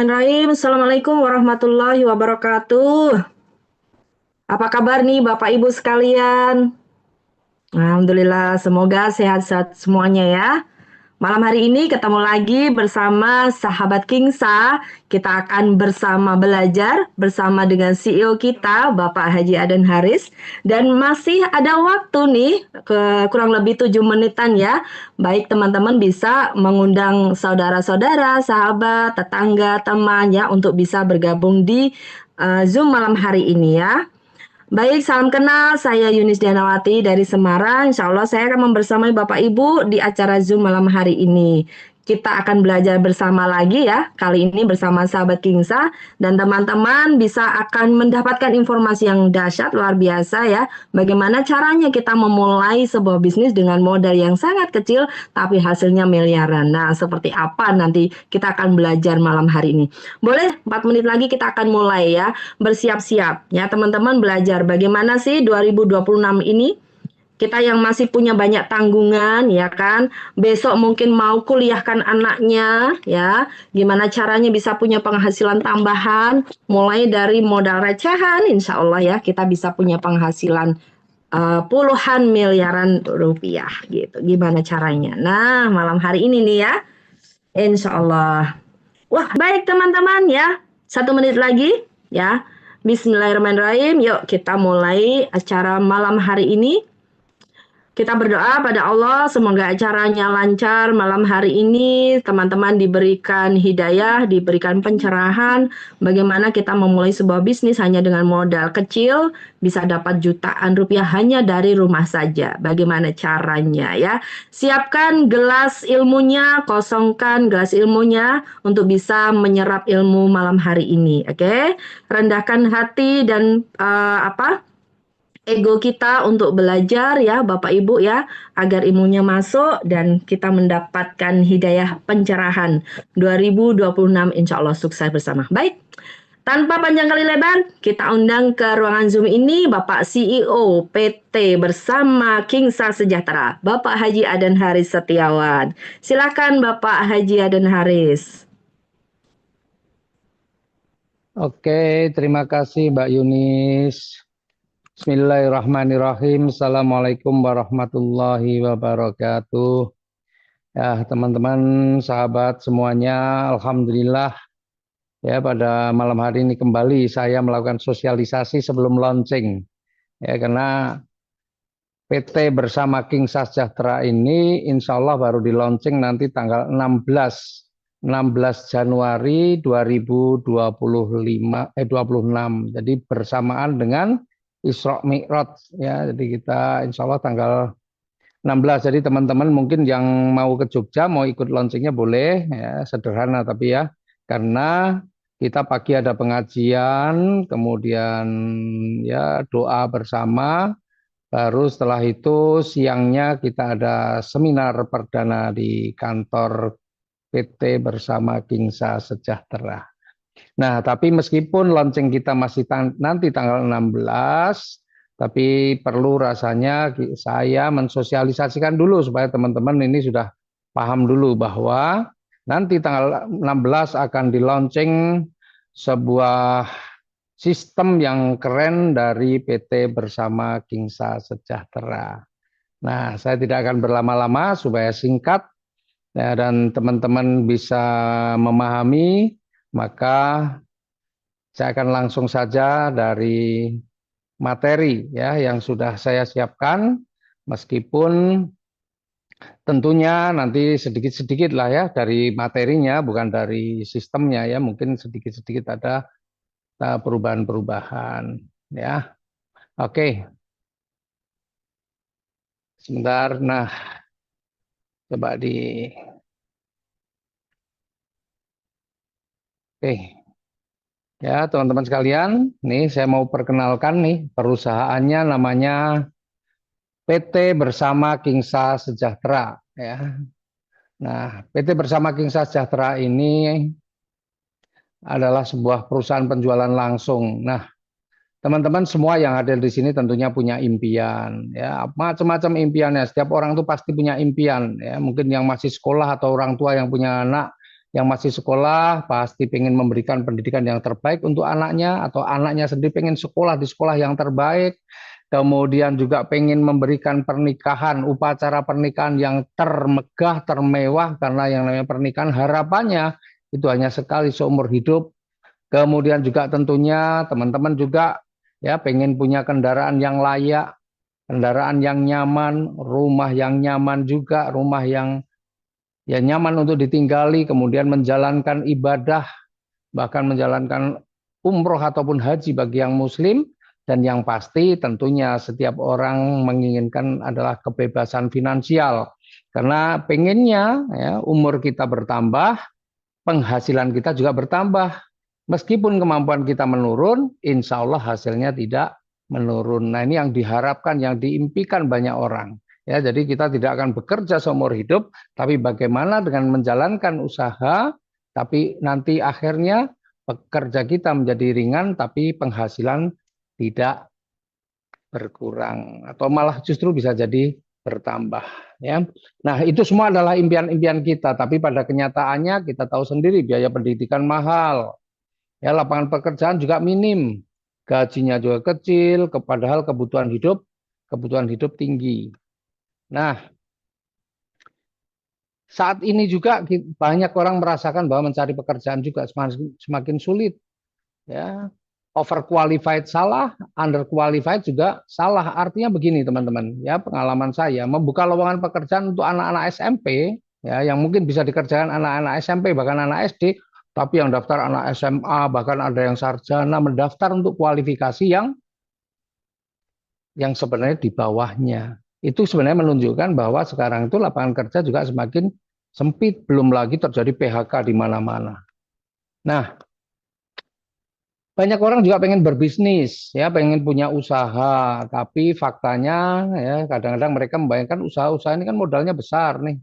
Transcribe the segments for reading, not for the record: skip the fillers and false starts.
Bismillahirrahmanirrahim. Assalamualaikum warahmatullahi wabarakatuh. Apa kabar nih Bapak Ibu sekalian? Alhamdulillah, semoga sehat-sehat semuanya ya. Malam hari ini ketemu lagi bersama sahabat Kingsa. Kita akan bersama belajar bersama dengan CEO kita, Bapak Haji Aden Haris. Dan masih ada waktu nih, kurang lebih 7 menitan ya. Baik teman-teman bisa mengundang saudara-saudara, sahabat, tetangga, teman ya untuk bisa bergabung di Zoom malam hari ini ya. Baik, salam kenal. Saya Yunis Dianawati dari Semarang. Insya Allah saya akan membersamai Bapak Ibu di acara Zoom malam hari ini. Kita akan belajar bersama lagi ya. Kali ini bersama sahabat Kingsa dan teman-teman bisa akan mendapatkan informasi yang dahsyat luar biasa ya. Bagaimana caranya kita memulai sebuah bisnis dengan modal yang sangat kecil tapi hasilnya miliaran. Nah, seperti apa nanti kita akan belajar malam hari ini. Boleh 4 menit lagi kita akan mulai ya. Bersiap-siap ya teman-teman belajar bagaimana sih 2026 ini kita yang masih punya banyak tanggungan ya kan besok mungkin mau kuliahkan anaknya ya gimana caranya bisa punya penghasilan tambahan mulai dari modal recehan insya Allah ya kita bisa punya penghasilan puluhan miliaran rupiah gitu gimana caranya nah malam hari ini nih ya insya Allah. Wah, baik teman-teman ya. 1 menit lagi ya. Bismillahirrahmanirrahim. Yuk kita mulai acara malam hari ini. Kita berdoa pada Allah semoga acaranya lancar malam hari ini teman-teman diberikan hidayah, diberikan pencerahan bagaimana kita memulai sebuah bisnis hanya dengan modal kecil bisa dapat jutaan rupiah hanya dari rumah saja. Bagaimana caranya ya? Siapkan gelas ilmunya, kosongkan gelas ilmunya untuk bisa menyerap ilmu malam hari ini, oke? Rendahkan hati dan ego kita untuk belajar ya Bapak Ibu ya agar ilmunya masuk dan kita mendapatkan hidayah pencerahan 2026 insya Allah sukses bersama. Baik, tanpa panjang kali lebar kita undang ke ruangan Zoom ini Bapak CEO PT bersama Kingsa Sejahtera Bapak Haji Aden Haris Setiawan. Silakan Bapak Haji Aden Haris. Oke, terima kasih Mbak Yunis. Bismillahirrahmanirrahim. Assalamualaikum warahmatullahi wabarakatuh. Ya, teman-teman, sahabat semuanya, Alhamdulillah ya pada malam hari ini kembali saya melakukan sosialisasi sebelum launching. Ya, karena PT bersama Kingsa Sejahtera ini insya Allah baru di launching nanti tanggal 16 Januari 2026. Jadi bersamaan dengan Isra Mi'raj ya. Jadi kita insya Allah tanggal 16. Jadi teman-teman mungkin yang mau ke Jogja mau ikut launchingnya boleh ya, sederhana tapi ya karena kita pagi ada pengajian, kemudian ya doa bersama, baru setelah itu siangnya kita ada seminar perdana di kantor PT bersama Kingsa Sejahtera. Nah, tapi meskipun launching kita masih nanti tanggal 16, tapi perlu rasanya saya mensosialisasikan dulu supaya teman-teman ini sudah paham dulu bahwa nanti tanggal 16 akan di launching sebuah sistem yang keren dari PT bersama Kingsa Sejahtera. Nah, saya tidak akan berlama-lama supaya singkat ya, dan teman-teman bisa memahami, maka saya akan langsung saja dari materi ya yang sudah saya siapkan, meskipun tentunya nanti sedikit-sedikit lah ya dari materinya, bukan dari sistemnya ya, mungkin sedikit-sedikit ada perubahan-perubahan ya. Oke, sebentar. Nah, coba di Oke. Ya, teman-teman sekalian, nih saya mau perkenalkan nih perusahaannya namanya PT Bersama Kingsa Sejahtera ya. Nah, PT Bersama Kingsa Sejahtera ini adalah sebuah perusahaan penjualan langsung. Nah, teman-teman semua yang hadir di sini tentunya punya impian ya, macam-macam impiannya. Setiap orang tuh pasti punya impian ya. Mungkin yang masih sekolah atau orang tua yang punya anak yang masih sekolah pasti pengen memberikan pendidikan yang terbaik untuk anaknya, atau anaknya sendiri pengen sekolah di sekolah yang terbaik. Kemudian juga pengen memberikan pernikahan, upacara pernikahan yang termegah, termewah, karena yang namanya pernikahan harapannya itu hanya sekali seumur hidup. Kemudian juga tentunya teman-teman juga ya pengen punya kendaraan yang layak, kendaraan yang nyaman, rumah yang nyaman juga, rumah yang ya nyaman untuk ditinggali, kemudian menjalankan ibadah, bahkan menjalankan umroh ataupun haji bagi yang muslim. Dan yang pasti tentunya setiap orang menginginkan adalah kebebasan finansial. Karena pengennya ya, umur kita bertambah, penghasilan kita juga bertambah. Meskipun kemampuan kita menurun, insya Allah hasilnya tidak menurun. Nah, ini yang diharapkan, yang diimpikan banyak orang. Ya, jadi kita tidak akan bekerja seumur hidup, tapi bagaimana dengan menjalankan usaha, tapi nanti akhirnya pekerja kita menjadi ringan, tapi penghasilan tidak berkurang, atau malah justru bisa jadi bertambah. Ya, nah itu semua adalah impian-impian kita, tapi pada kenyataannya kita tahu sendiri biaya pendidikan mahal. Ya, lapangan pekerjaan juga minim, gajinya juga kecil, padahal kebutuhan hidup tinggi. Nah, saat ini juga banyak orang merasakan bahwa mencari pekerjaan juga semakin sulit. Ya, overqualified salah, underqualified juga salah. Artinya begini teman-teman, ya pengalaman saya membuka lowongan pekerjaan untuk anak-anak SMP, ya yang mungkin bisa dikerjakan anak-anak SMP bahkan anak SD, tapi yang daftar anak SMA, bahkan ada yang sarjana mendaftar untuk kualifikasi yang sebenarnya di bawahnya. Itu sebenarnya menunjukkan bahwa sekarang itu lapangan kerja juga semakin sempit, belum lagi terjadi PHK di mana-mana. Nah, banyak orang juga pengen berbisnis, ya pengen punya usaha, tapi faktanya ya kadang-kadang mereka membayangkan usaha-usaha ini kan modalnya besar nih,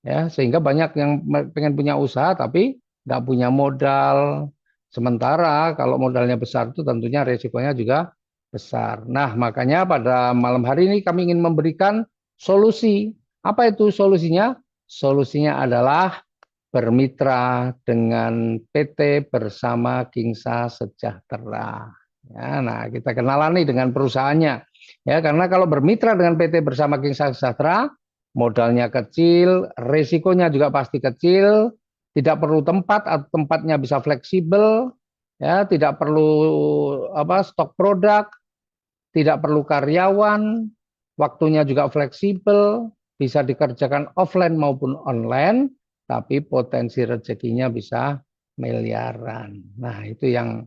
ya sehingga banyak yang pengen punya usaha tapi nggak punya modal. Sementara kalau modalnya besar itu tentunya resikonya juga besar. Nah, makanya pada malam hari ini kami ingin memberikan solusi. Apa itu solusinya? Solusinya adalah bermitra dengan PT Bersama Kingsa Sejahtera. Ya, nah, kita kenalan nih dengan perusahaannya. Ya, karena kalau bermitra dengan PT Bersama Kingsa Sejahtera, modalnya kecil, risikonya juga pasti kecil, tidak perlu tempat atau tempatnya bisa fleksibel, ya, tidak perlu stok produk, tidak perlu karyawan, waktunya juga fleksibel, bisa dikerjakan offline maupun online, tapi potensi rezekinya bisa miliaran. Nah, itu yang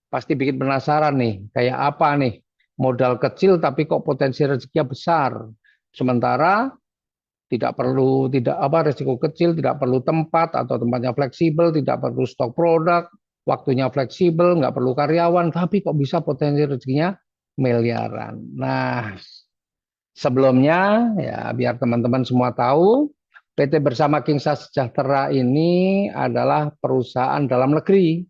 pasti bikin penasaran nih, kayak apa nih? Modal kecil tapi kok potensi rezekinya besar. Sementara tidak resiko kecil, tidak perlu tempat atau tempatnya fleksibel, tidak perlu stok produk, waktunya fleksibel, nggak perlu karyawan, tapi kok bisa potensi rezekinya miliaran. Nah, sebelumnya ya biar teman-teman semua tahu, PT Bersama Kingsa Sejahtera ini adalah perusahaan dalam negeri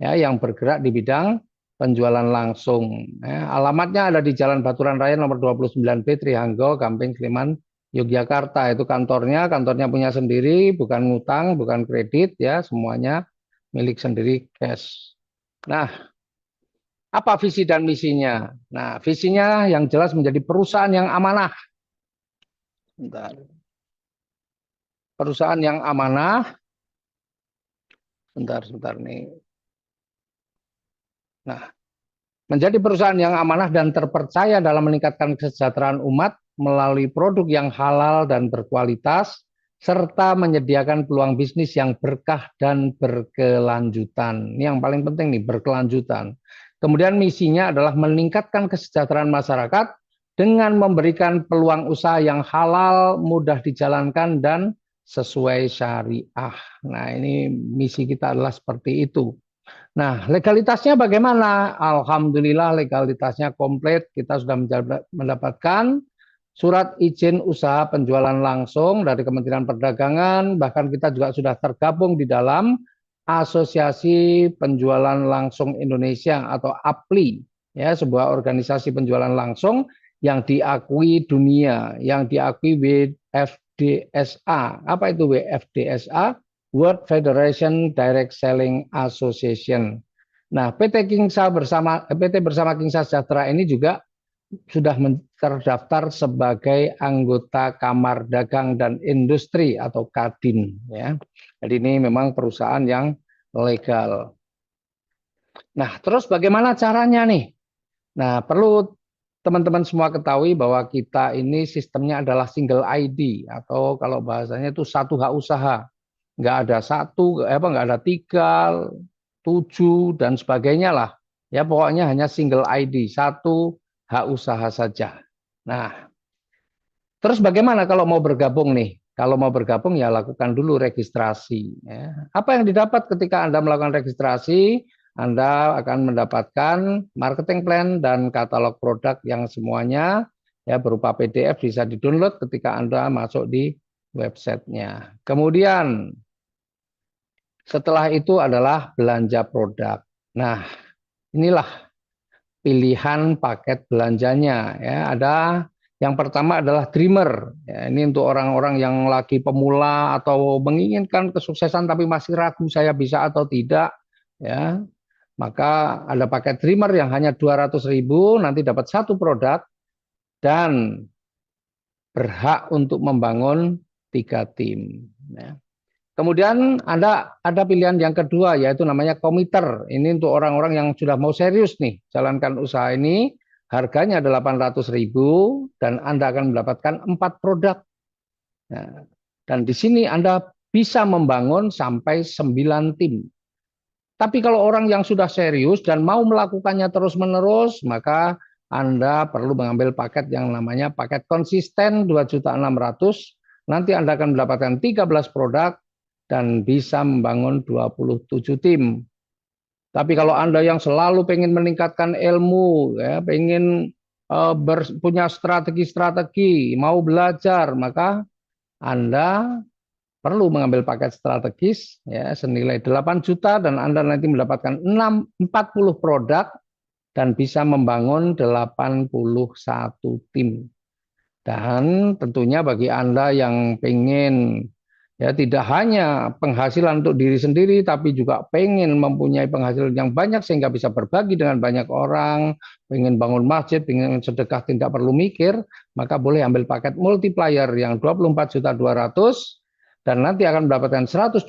ya yang bergerak di bidang penjualan langsung. Ya, alamatnya ada di Jalan Baturan Raya nomor 29B Trihanggo, Gamping Sleman, Yogyakarta. Itu kantornya punya sendiri, bukan ngutang, bukan kredit ya, semuanya milik sendiri cash. Nah, apa visi dan misinya? Nah, visinya yang jelas menjadi perusahaan yang amanah. Bentar. Perusahaan yang amanah. Sebentar nih. Nah, menjadi perusahaan yang amanah dan terpercaya dalam meningkatkan kesejahteraan umat melalui produk yang halal dan berkualitas, serta menyediakan peluang bisnis yang berkah dan berkelanjutan. Ini yang paling penting nih, berkelanjutan. Kemudian misinya adalah meningkatkan kesejahteraan masyarakat dengan memberikan peluang usaha yang halal, mudah dijalankan, dan sesuai syariah. Nah, ini misi kita adalah seperti itu. Nah, legalitasnya bagaimana? Alhamdulillah legalitasnya komplit. Kita sudah mendapatkan surat izin usaha penjualan langsung dari Kementerian Perdagangan. Bahkan kita juga sudah tergabung di dalam Asosiasi Penjualan Langsung Indonesia atau APLI, ya, sebuah organisasi penjualan langsung yang diakui dunia, yang diakui WFDSA. Apa itu WFDSA? World Federation Direct Selling Association. Nah, PT Bersama Kingsa Sejahtera ini juga sudah terdaftar sebagai anggota Kamar Dagang dan Industri atau Kadin, ya. Jadi ini memang perusahaan yang legal. Nah, terus bagaimana caranya nih? Nah, perlu teman-teman semua ketahui bahwa kita ini sistemnya adalah single ID atau kalau bahasanya itu satu hak usaha. Nggak ada satu, nggak ada tiga, tujuh dan sebagainya lah. Ya pokoknya hanya single ID, satu hak usaha saja. Nah, terus bagaimana kalau mau bergabung nih? Kalau mau bergabung ya lakukan dulu registrasi. Ya. Apa yang didapat ketika Anda melakukan registrasi? Anda akan mendapatkan marketing plan dan katalog produk yang semuanya ya berupa PDF bisa di-download ketika Anda masuk di websitenya. Kemudian setelah itu adalah belanja produk. Nah, inilah pilihan paket belanjanya ya. Ada yang pertama adalah dreamer. Ya, ini untuk orang-orang yang lagi pemula atau menginginkan kesuksesan tapi masih ragu saya bisa atau tidak ya. Maka ada paket dreamer yang hanya 200.000 nanti dapat satu produk dan berhak untuk membangun 3 tim ya. Kemudian ada pilihan yang kedua yaitu namanya komiter. Ini untuk orang-orang yang sudah mau serius nih jalankan usaha ini. Harganya 800.000 dan Anda akan mendapatkan 4 produk. Nah, dan di sini Anda bisa membangun sampai 9 tim. Tapi kalau orang yang sudah serius dan mau melakukannya terus-menerus, maka Anda perlu mengambil paket yang namanya paket konsisten 2.600.000. Nanti Anda akan mendapatkan 13 produk dan bisa membangun 27 tim. Tapi kalau Anda yang selalu pengen meningkatkan ilmu, ya, pengen punya strategi-strategi, mau belajar, maka Anda perlu mengambil paket strategis ya senilai 8 juta dan Anda nanti mendapatkan 40 produk dan bisa membangun 81 tim. Dan tentunya bagi Anda yang pengen ya tidak hanya penghasilan untuk diri sendiri tapi juga pengen mempunyai penghasilan yang banyak sehingga bisa berbagi dengan banyak orang, pengen bangun masjid, pengen sedekah tidak perlu mikir, maka boleh ambil paket multiplier yang 24.200.000 dan nanti akan mendapatkan 121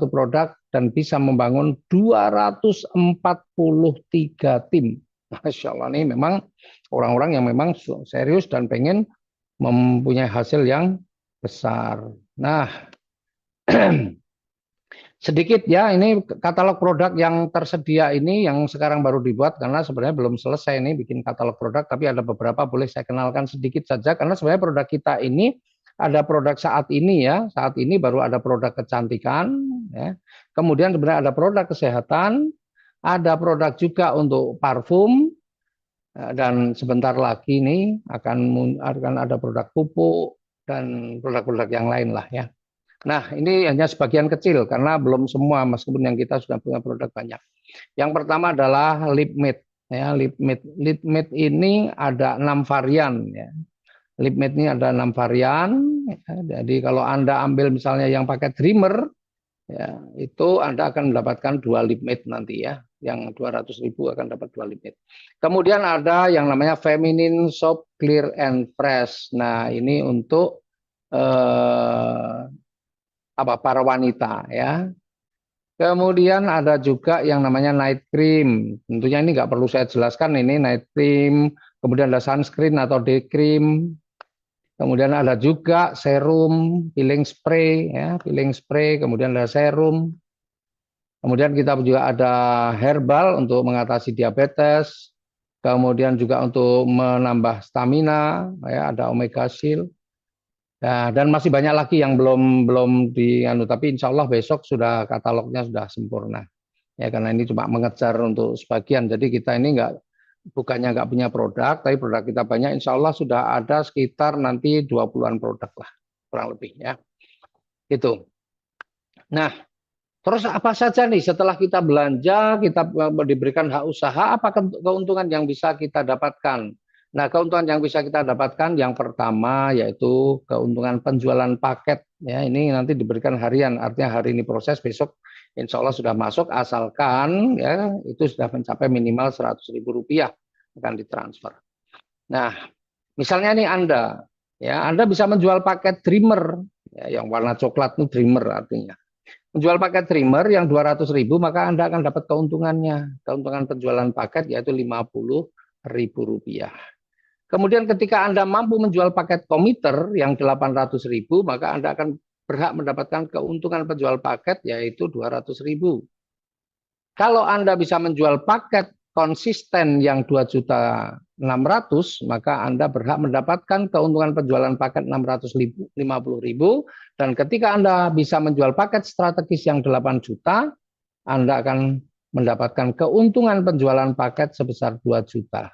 produk dan bisa membangun 243 tim. Masya Allah, ini memang orang-orang yang memang serius dan pengen mempunyai hasil yang besar. Nah, sedikit ya, ini katalog produk yang tersedia ini yang sekarang baru dibuat karena sebenarnya belum selesai ini bikin katalog produk, tapi ada beberapa boleh saya kenalkan sedikit saja karena sebenarnya produk kita ini ada produk saat ini ya, saat ini baru ada produk kecantikan, ya. Kemudian sebenarnya ada produk kesehatan, ada produk juga untuk parfum, dan sebentar lagi nih akan ada produk pupuk dan produk-produk yang lain lah ya. Nah, ini hanya sebagian kecil karena belum semua meskipun yang kita sudah punya produk banyak. Yang pertama adalah lip matte ya, lip matte. Lip matte ini ada 6 varian ya. Lip matte ini ada 6 varian ya. Jadi kalau Anda ambil misalnya yang pakai dreamer ya, itu Anda akan mendapatkan 2 lip matte nanti ya. Yang 200.000 akan dapat 2 lip matte. Kemudian ada yang namanya Feminine Soap Clear and Fresh. Nah, ini untuk para wanita ya. Kemudian ada juga yang namanya night cream. Tentunya ini nggak perlu saya jelaskan ini night cream. Kemudian ada sunscreen atau day cream. Kemudian ada juga serum, peeling spray ya, peeling spray. Kemudian ada serum. Kemudian kita juga ada herbal untuk mengatasi diabetes. Kemudian juga untuk menambah stamina ya, ada omega shield. Nah, dan masih banyak lagi yang belum tapi insya Allah besok sudah katalognya sudah sempurna. Ya karena ini cuma mengejar untuk sebagian. Jadi kita ini bukannya nggak punya produk, tapi produk kita banyak. Insya Allah sudah ada sekitar nanti 20-an produk lah kurang lebih ya. Itu. Nah, terus apa saja nih setelah kita belanja, kita diberikan hak usaha, apa keuntungan yang bisa kita dapatkan? Nah, keuntungan yang bisa kita dapatkan yang pertama yaitu keuntungan penjualan paket. Ya, ini nanti diberikan harian, artinya hari ini proses, besok insya Allah sudah masuk, asalkan ya itu sudah mencapai minimal Rp100.000 akan ditransfer. Nah, misalnya nih Anda bisa menjual paket Dreamer, ya, yang warna coklat itu Dreamer artinya. Menjual paket Dreamer yang 200.000, maka Anda akan dapat keuntungannya. Keuntungan penjualan paket yaitu Rp50.000. Kemudian ketika Anda mampu menjual paket komiter yang 800.000, maka Anda akan berhak mendapatkan keuntungan penjual paket yaitu 200.000. Kalau Anda bisa menjual paket konsisten yang 2.600.000, maka Anda berhak mendapatkan keuntungan penjualan paket 650.000. Dan ketika Anda bisa menjual paket strategis yang 8 juta, Anda akan mendapatkan keuntungan penjualan paket sebesar 2 juta.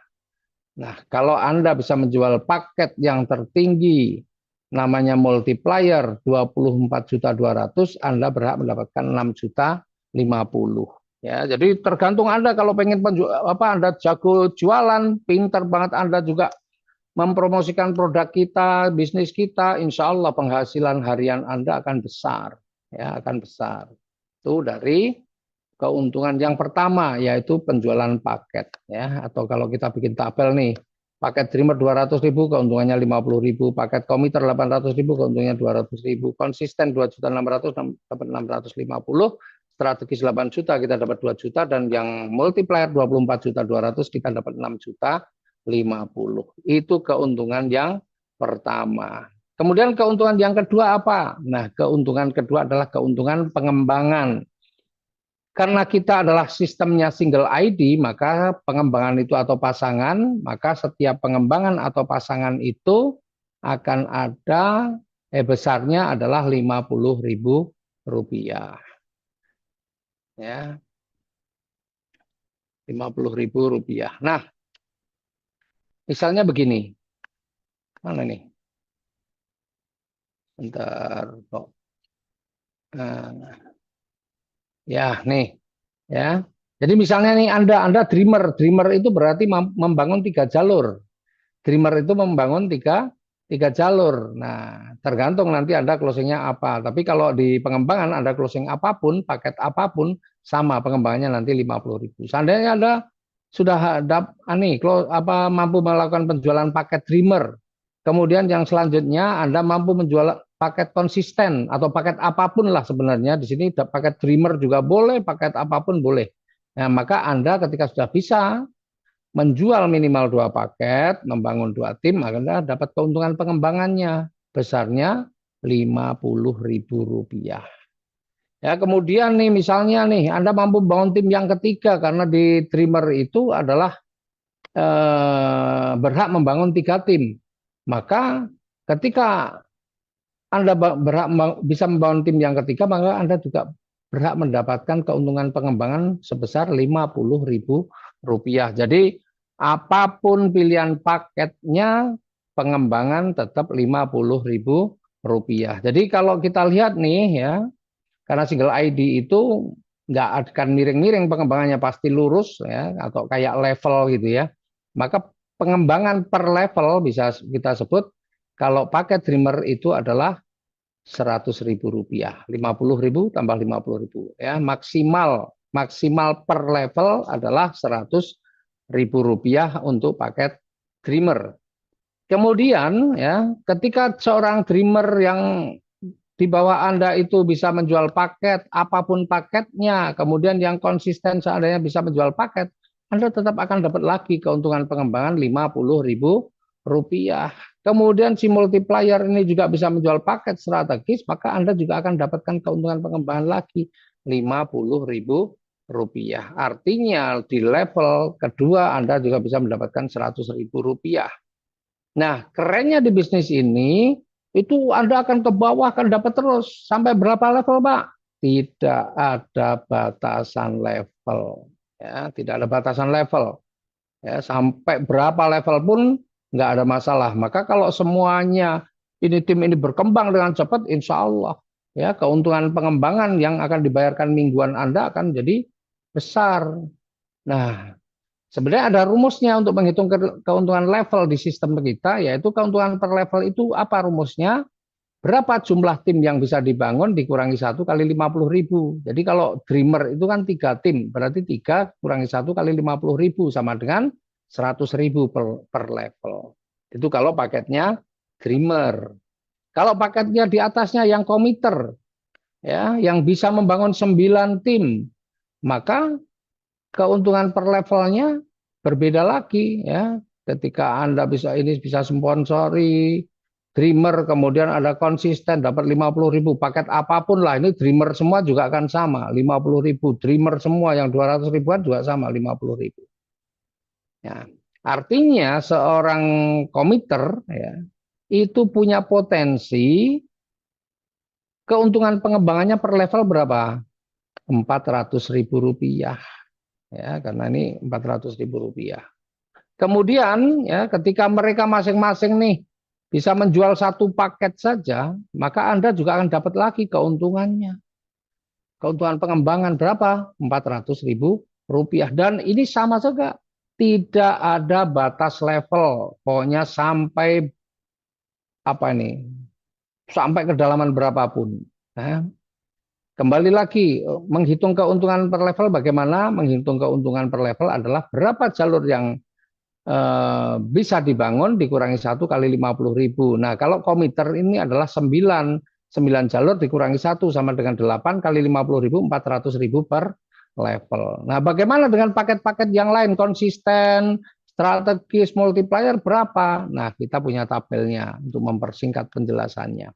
Nah, kalau Anda bisa menjual paket yang tertinggi, namanya multiplier 24.200.000, Anda berhak mendapatkan 6.050.000. Ya, jadi tergantung Anda kalau pengen Anda jago jualan, pintar banget Anda juga mempromosikan produk kita, bisnis kita, insya Allah penghasilan harian Anda akan besar, ya akan besar. Itu dari keuntungan yang pertama yaitu penjualan paket, ya, atau kalau kita bikin tabel nih, paket Dreamer 200.000 keuntungannya 50.000, paket komiter 800.000 keuntungannya 200.000, konsisten 2.600.000 dapat 650, strategis 8 juta kita dapat 2 juta, dan yang multiplier 24.200.000 kita dapat 6.050. Itu keuntungan yang pertama. Kemudian keuntungan yang kedua apa? Nah, keuntungan kedua adalah keuntungan pengembangan. Karena kita adalah sistemnya single ID, maka pengembangan itu atau pasangan, maka setiap pengembangan atau pasangan itu akan ada besarnya adalah Rp50.000. Ya, Rp50.000. Nah, misalnya begini. Mana nih? Bentar, kok. Ya, nih. Ya. Jadi misalnya nih Anda dreamer itu berarti membangun 3 jalur. Dreamer itu membangun tiga jalur. Nah, tergantung nanti Anda closingnya apa. Tapi kalau di pengembangan Anda closing apapun, paket apapun, sama pengembangannya nanti 50.000. Seandainya Anda sudah mampu melakukan penjualan paket Dreamer, kemudian yang selanjutnya Anda mampu menjual paket konsisten atau paket apapun lah sebenarnya. Di sini paket Dreamer juga boleh, paket apapun boleh. Nah, maka Anda ketika sudah bisa menjual minimal 2 paket, membangun 2 tim, Anda dapat keuntungan pengembangannya besarnya Rp50.000. Ya, kemudian nih misalnya nih Anda mampu membangun tim yang ketiga, karena di Dreamer itu adalah berhak membangun 3 tim. Maka ketika Anda bisa membangun tim yang ketiga, maka Anda juga berhak mendapatkan keuntungan pengembangan sebesar Rp50.000. Jadi apapun pilihan paketnya, pengembangan tetap Rp50.000. Jadi kalau kita lihat nih ya, karena single ID itu nggak akan miring-miring pengembangannya, pasti lurus ya, atau kayak level gitu ya. Maka pengembangan per level bisa kita sebut kalau paket Dreamer itu adalah Rp100.000, 50.000 tambah 50.000 ya, maksimal per level adalah Rp100.000 untuk paket Dreamer. Kemudian ya, ketika seorang Dreamer yang di bawah Anda itu bisa menjual paket apapun paketnya, kemudian yang konsisten seandainya bisa menjual paket, Anda tetap akan dapat lagi keuntungan pengembangan Rp50.000. Kemudian si multiplier ini juga bisa menjual paket strategis, maka Anda juga akan dapatkan keuntungan pengembangan lagi Rp50.000. Artinya di level kedua Anda juga bisa mendapatkan Rp100.000. Nah, kerennya di bisnis ini itu Anda akan ke bawah, akan dapat terus sampai berapa level, Pak? Tidak ada batasan level. Ya, tidak ada batasan level. Ya, sampai berapa level pun nggak ada masalah. Maka kalau semuanya tim ini berkembang dengan cepat, insya Allah ya keuntungan pengembangan yang akan dibayarkan mingguan Anda akan jadi besar. Nah, Sebenarnya ada rumusnya untuk menghitung keuntungan level di sistem kita, yaitu keuntungan per level itu apa rumusnya? Berapa jumlah tim yang bisa dibangun dikurangi 1 kali 50.000. Jadi kalau Dreamer itu kan 3 tim, berarti 3 kurangi 1 kali 50.000 sama dengan 100.000 per level. Itu kalau paketnya Dreamer. Kalau paketnya di atasnya yang komiter, ya, yang bisa membangun 9 tim, maka keuntungan per levelnya berbeda lagi, ya. Ketika Anda bisa sponsori Dreamer, kemudian ada konsisten dapat 50.000 paket apapun lah, ini Dreamer semua juga akan sama 50.000, Dreamer semua yang 200 ribuan juga sama 50.000. Ya. Artinya seorang komiter, ya, itu punya potensi keuntungan pengembangannya per level berapa? 400.000 rupiah, ya, karena ini 400.000 rupiah. Kemudian, ya, ketika mereka masing-masing nih bisa menjual satu paket saja, maka Anda juga akan dapat lagi keuntungannya. Keuntungan pengembangan berapa? 400.000 rupiah. Dan ini sama juga, tidak ada batas level. Pokoknya sampai apa ini? Sampai kedalaman berapapun. Nah, kembali lagi, menghitung keuntungan per level bagaimana? Menghitung keuntungan per level adalah berapa jalur yang bisa dibangun dikurangi 1 kali 50.000. Nah, kalau komiter ini adalah 9 jalur dikurangi 1 sama dengan 8 kali 50.000, 400.000 per level. Nah, bagaimana dengan paket-paket yang lain? Konsisten, strategis, multiplier berapa? Nah, kita punya tabelnya untuk mempersingkat penjelasannya.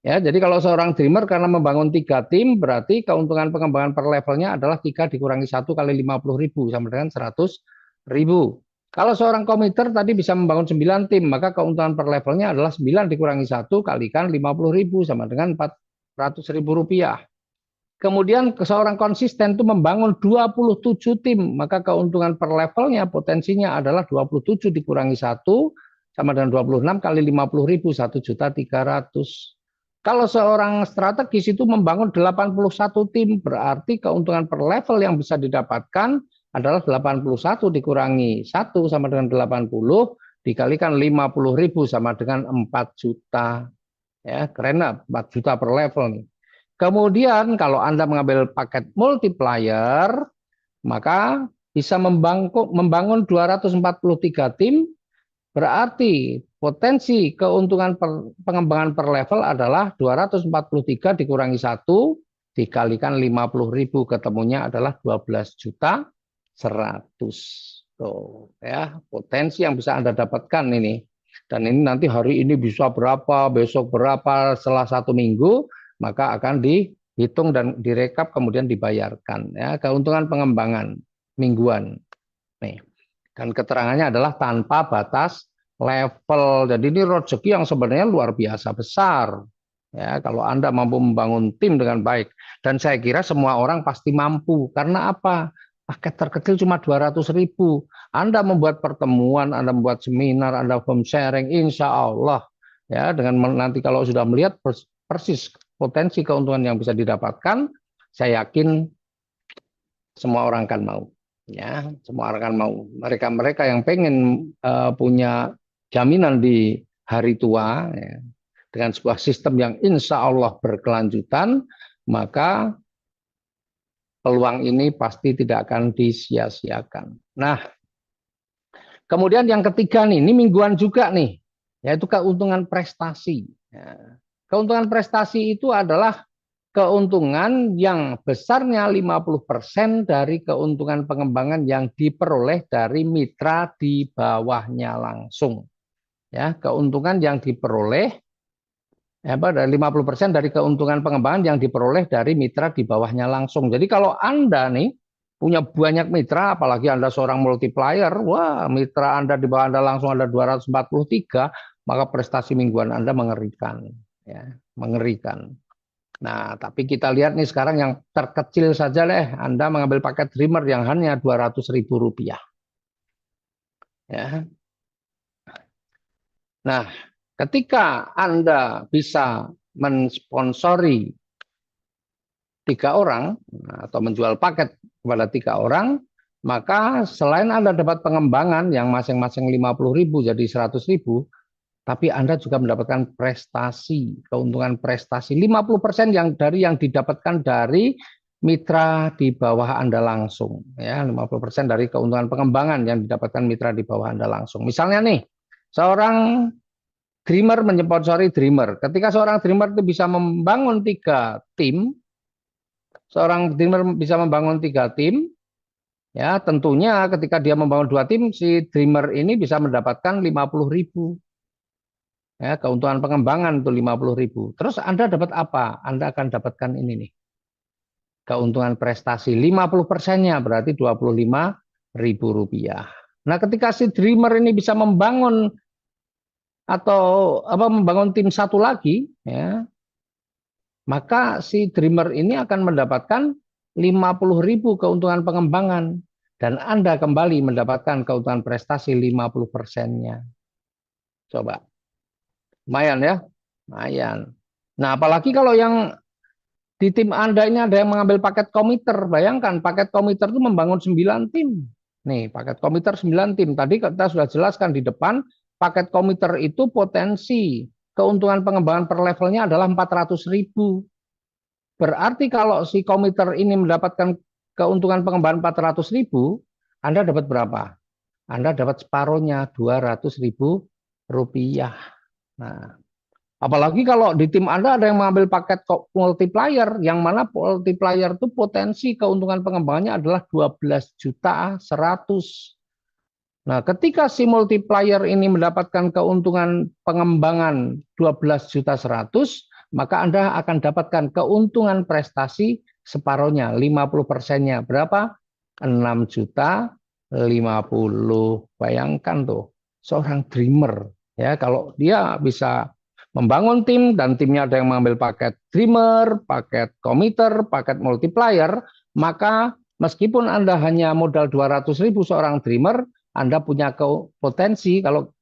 Ya, jadi kalau seorang dreamer karena membangun 3 tim, berarti keuntungan pengembangan per levelnya adalah 3 dikurangi 1 kali 50.000 sama dengan 100.000. Kalau seorang komiter tadi bisa membangun 9 tim, maka keuntungan per levelnya adalah 9 dikurangi 1 kalikan 50.000 sama dengan 400.000 rupiah. Kemudian seorang konsisten itu membangun 27 tim, maka keuntungan per levelnya potensinya adalah 27 dikurangi 1 sama dengan 26 kali 50.000, 1.300.000. Kalau seorang strategis itu membangun 81 tim, berarti keuntungan per level yang bisa didapatkan adalah 81 dikurangi 1 sama dengan 80 dikalikan 50.000 sama dengan 4 juta. Ya, keren, 4 juta per level nih. Kemudian kalau Anda mengambil paket multiplier, maka bisa membangun 243 tim, berarti potensi keuntungan pengembangan per level adalah 243 dikurangi 1 dikalikan 50.000, ketemunya adalah 12 juta 100. Tuh, ya, potensi yang bisa Anda dapatkan ini. Dan ini nanti hari ini bisa berapa, besok berapa, setelah 1 minggu, maka akan dihitung dan direkap kemudian dibayarkan. Ya, keuntungan pengembangan mingguan. Nih. Dan keterangannya adalah tanpa batas level. Jadi ini rezeki yang sebenarnya luar biasa besar. Ya, kalau Anda mampu membangun tim dengan baik. Dan saya kira semua orang pasti mampu. Karena apa? Paket terkecil cuma 200.000. Anda membuat pertemuan, Anda membuat seminar, Anda home sharing, insya Allah. Ya, dengan nanti kalau sudah melihat persis potensi keuntungan yang bisa didapatkan, saya yakin semua orang akan mau. Ya, semua orang akan mau. Mereka-mereka yang pengen punya jaminan di hari tua, ya, dengan sebuah sistem yang insya Allah berkelanjutan, maka peluang ini pasti tidak akan disia-siakan. Nah, kemudian yang ketiga nih, ini mingguan juga nih, yaitu keuntungan prestasi. Ya. Keuntungan prestasi itu adalah keuntungan yang besarnya 50% dari keuntungan pengembangan yang diperoleh dari mitra di bawahnya langsung. Ya, keuntungan yang diperoleh dari 50% dari keuntungan pengembangan yang diperoleh dari mitra di bawahnya langsung. Jadi kalau Anda nih punya banyak mitra, apalagi Anda seorang multiplier, wah, mitra Anda di bawah Anda langsung ada 243, maka prestasi mingguan Anda mengerikan, ya, mengerikan. Nah, tapi kita lihat nih sekarang yang terkecil saja deh, Anda mengambil paket Dreamer yang hanya 200.000 rupiah. Ya. Nah, ketika Anda bisa mensponsori 3 orang atau menjual paket kepada 3 orang, maka selain Anda dapat pengembangan yang masing-masing 50.000 jadi 100.000, tapi Anda juga mendapatkan prestasi, keuntungan prestasi 50% yang didapatkan dari mitra di bawah Anda langsung, ya, 50% dari keuntungan pengembangan yang didapatkan mitra di bawah Anda langsung. Misalnya nih, seorang dreamer menyponsori dreamer. Ketika seorang dreamer itu bisa membangun 3 tim, seorang dreamer bisa membangun 3 tim, ya tentunya ketika dia membangun 2 tim, si dreamer ini bisa mendapatkan 50.000. Ya, keuntungan pengembangan itu 50.000. Terus Anda dapat apa? Anda akan dapatkan ini nih. Keuntungan prestasi 50%-nya berarti 25.000 rupiah. Nah, ketika si dreamer ini bisa membangun atau membangun tim satu lagi, ya, maka si dreamer ini akan mendapatkan 50.000 keuntungan pengembangan dan Anda kembali mendapatkan keuntungan prestasi 50%-nya. Coba. Lumayan ya. Lumayan. Nah, apalagi kalau yang di tim Anda ini ada yang mengambil paket komiter. Bayangkan paket komiter itu membangun 9 tim. Nih, paket komiter 9 tim. Tadi kita sudah jelaskan di depan, paket komiter itu potensi keuntungan pengembangan per levelnya adalah 400.000. Berarti kalau si komiter ini mendapatkan keuntungan pengembangan 400.000, Anda dapat berapa? Anda dapat separuhnya, 200.000 rupiah. Nah, apalagi kalau di tim Anda ada yang mengambil paket multiplier, yang mana multiplier itu potensi keuntungan pengembangannya adalah 12.100.000. Nah, ketika si multiplier ini mendapatkan keuntungan pengembangan 12.100.000, maka Anda akan dapatkan keuntungan prestasi separuhnya, 50%-nya. Berapa? 6.050.000. Bayangkan tuh, seorang dreamer. Ya, kalau dia bisa membangun tim dan timnya ada yang mengambil paket dreamer, paket committer, paket multiplier, maka meskipun Anda hanya modal 200.000 seorang dreamer, Anda punya potensi kalau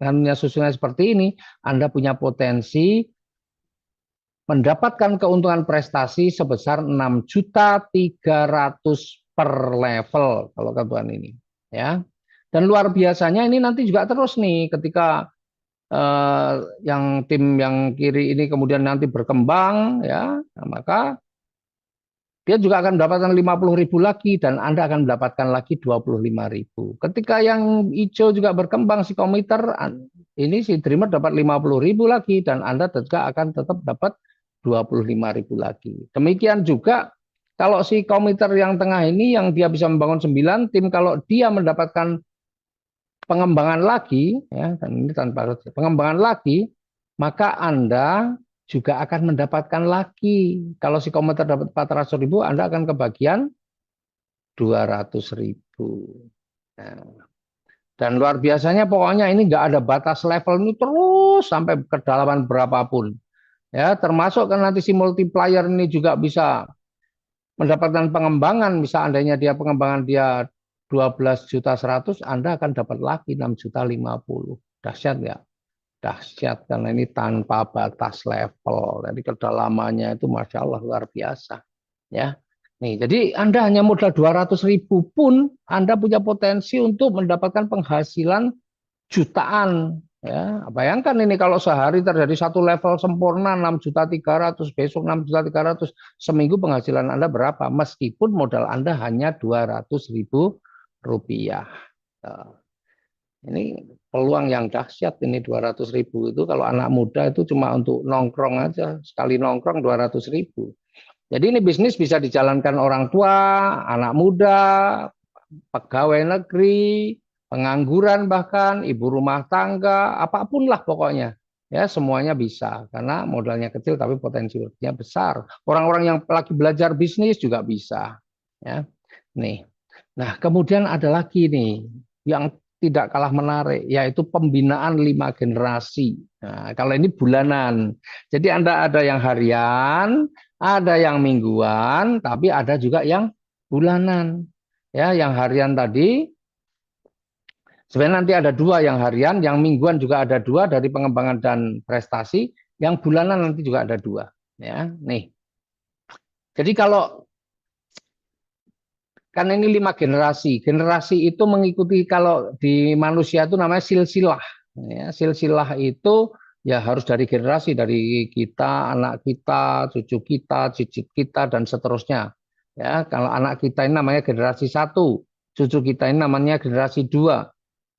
hanya susunnya seperti ini, Anda punya potensi mendapatkan keuntungan prestasi sebesar 6.300.000 per level kalau keuntungan ini, ya. Dan luar biasanya ini nanti juga terus nih ketika yang tim yang kiri ini kemudian nanti berkembang, ya, nah, maka dia juga akan mendapatkan 50.000 lagi dan Anda akan mendapatkan lagi 25.000. Ketika yang hijau juga berkembang si komiter, ini si dreamer dapat 50.000 lagi dan Anda juga akan tetap dapat 25.000 lagi. Demikian juga kalau si komiter yang tengah ini yang dia bisa membangun 9 tim, kalau dia mendapatkan pengembangan lagi, ya, dan ini tanpa pengembangan lagi, maka Anda juga akan mendapatkan lagi. Kalau si komputer dapat 400.000, Anda akan kebagian 200.000. Nah, dan luar biasanya pokoknya ini nggak ada batas level ini terus sampai kedalaman berapapun. Ya, termasuk kan nanti si multiplier ini juga bisa mendapatkan pengembangan. Misal andainya dia pengembangan dia 12.100.000, Anda akan dapat lagi 6.050.000. Dahsyat nggak? Dahsyat karena ini tanpa batas level. Jadi kedalamannya itu Masya Allah luar biasa. Ya, nih jadi Anda hanya modal 200.000 pun Anda punya potensi untuk mendapatkan penghasilan jutaan. Ya, bayangkan ini kalau sehari terjadi satu level sempurna 6.300.000, besok 6.300.000, seminggu penghasilan Anda berapa? Meskipun modal Anda hanya 200.000 rupiah. Ini peluang yang dahsyat ini 200.000 itu kalau anak muda itu cuma untuk nongkrong aja, sekali nongkrong 200.000. Jadi ini bisnis bisa dijalankan orang tua, anak muda, pegawai negeri, pengangguran bahkan, ibu rumah tangga, apapun lah pokoknya. Ya, semuanya bisa karena modalnya kecil tapi potensinya besar. Orang-orang yang lagi belajar bisnis juga bisa. Ya. Nih. Nah, kemudian ada lagi nih yang tidak kalah menarik, yaitu pembinaan 5 generasi. Nah, kalau ini bulanan. Jadi Anda ada yang harian, ada yang mingguan, tapi ada juga yang bulanan. Ya, yang harian tadi sebenarnya nanti ada 2 yang harian, yang mingguan juga ada 2 dari pengembangan dan prestasi, yang bulanan nanti juga ada 2. Ya, nih. Jadi kalau kan ini 5 generasi. Generasi itu mengikuti, kalau di manusia itu namanya silsilah. Ya, silsilah itu ya harus dari generasi, dari kita, anak kita, cucu kita, cicit kita, dan seterusnya. Ya, kalau anak kita ini namanya generasi 1, cucu kita ini namanya generasi 2,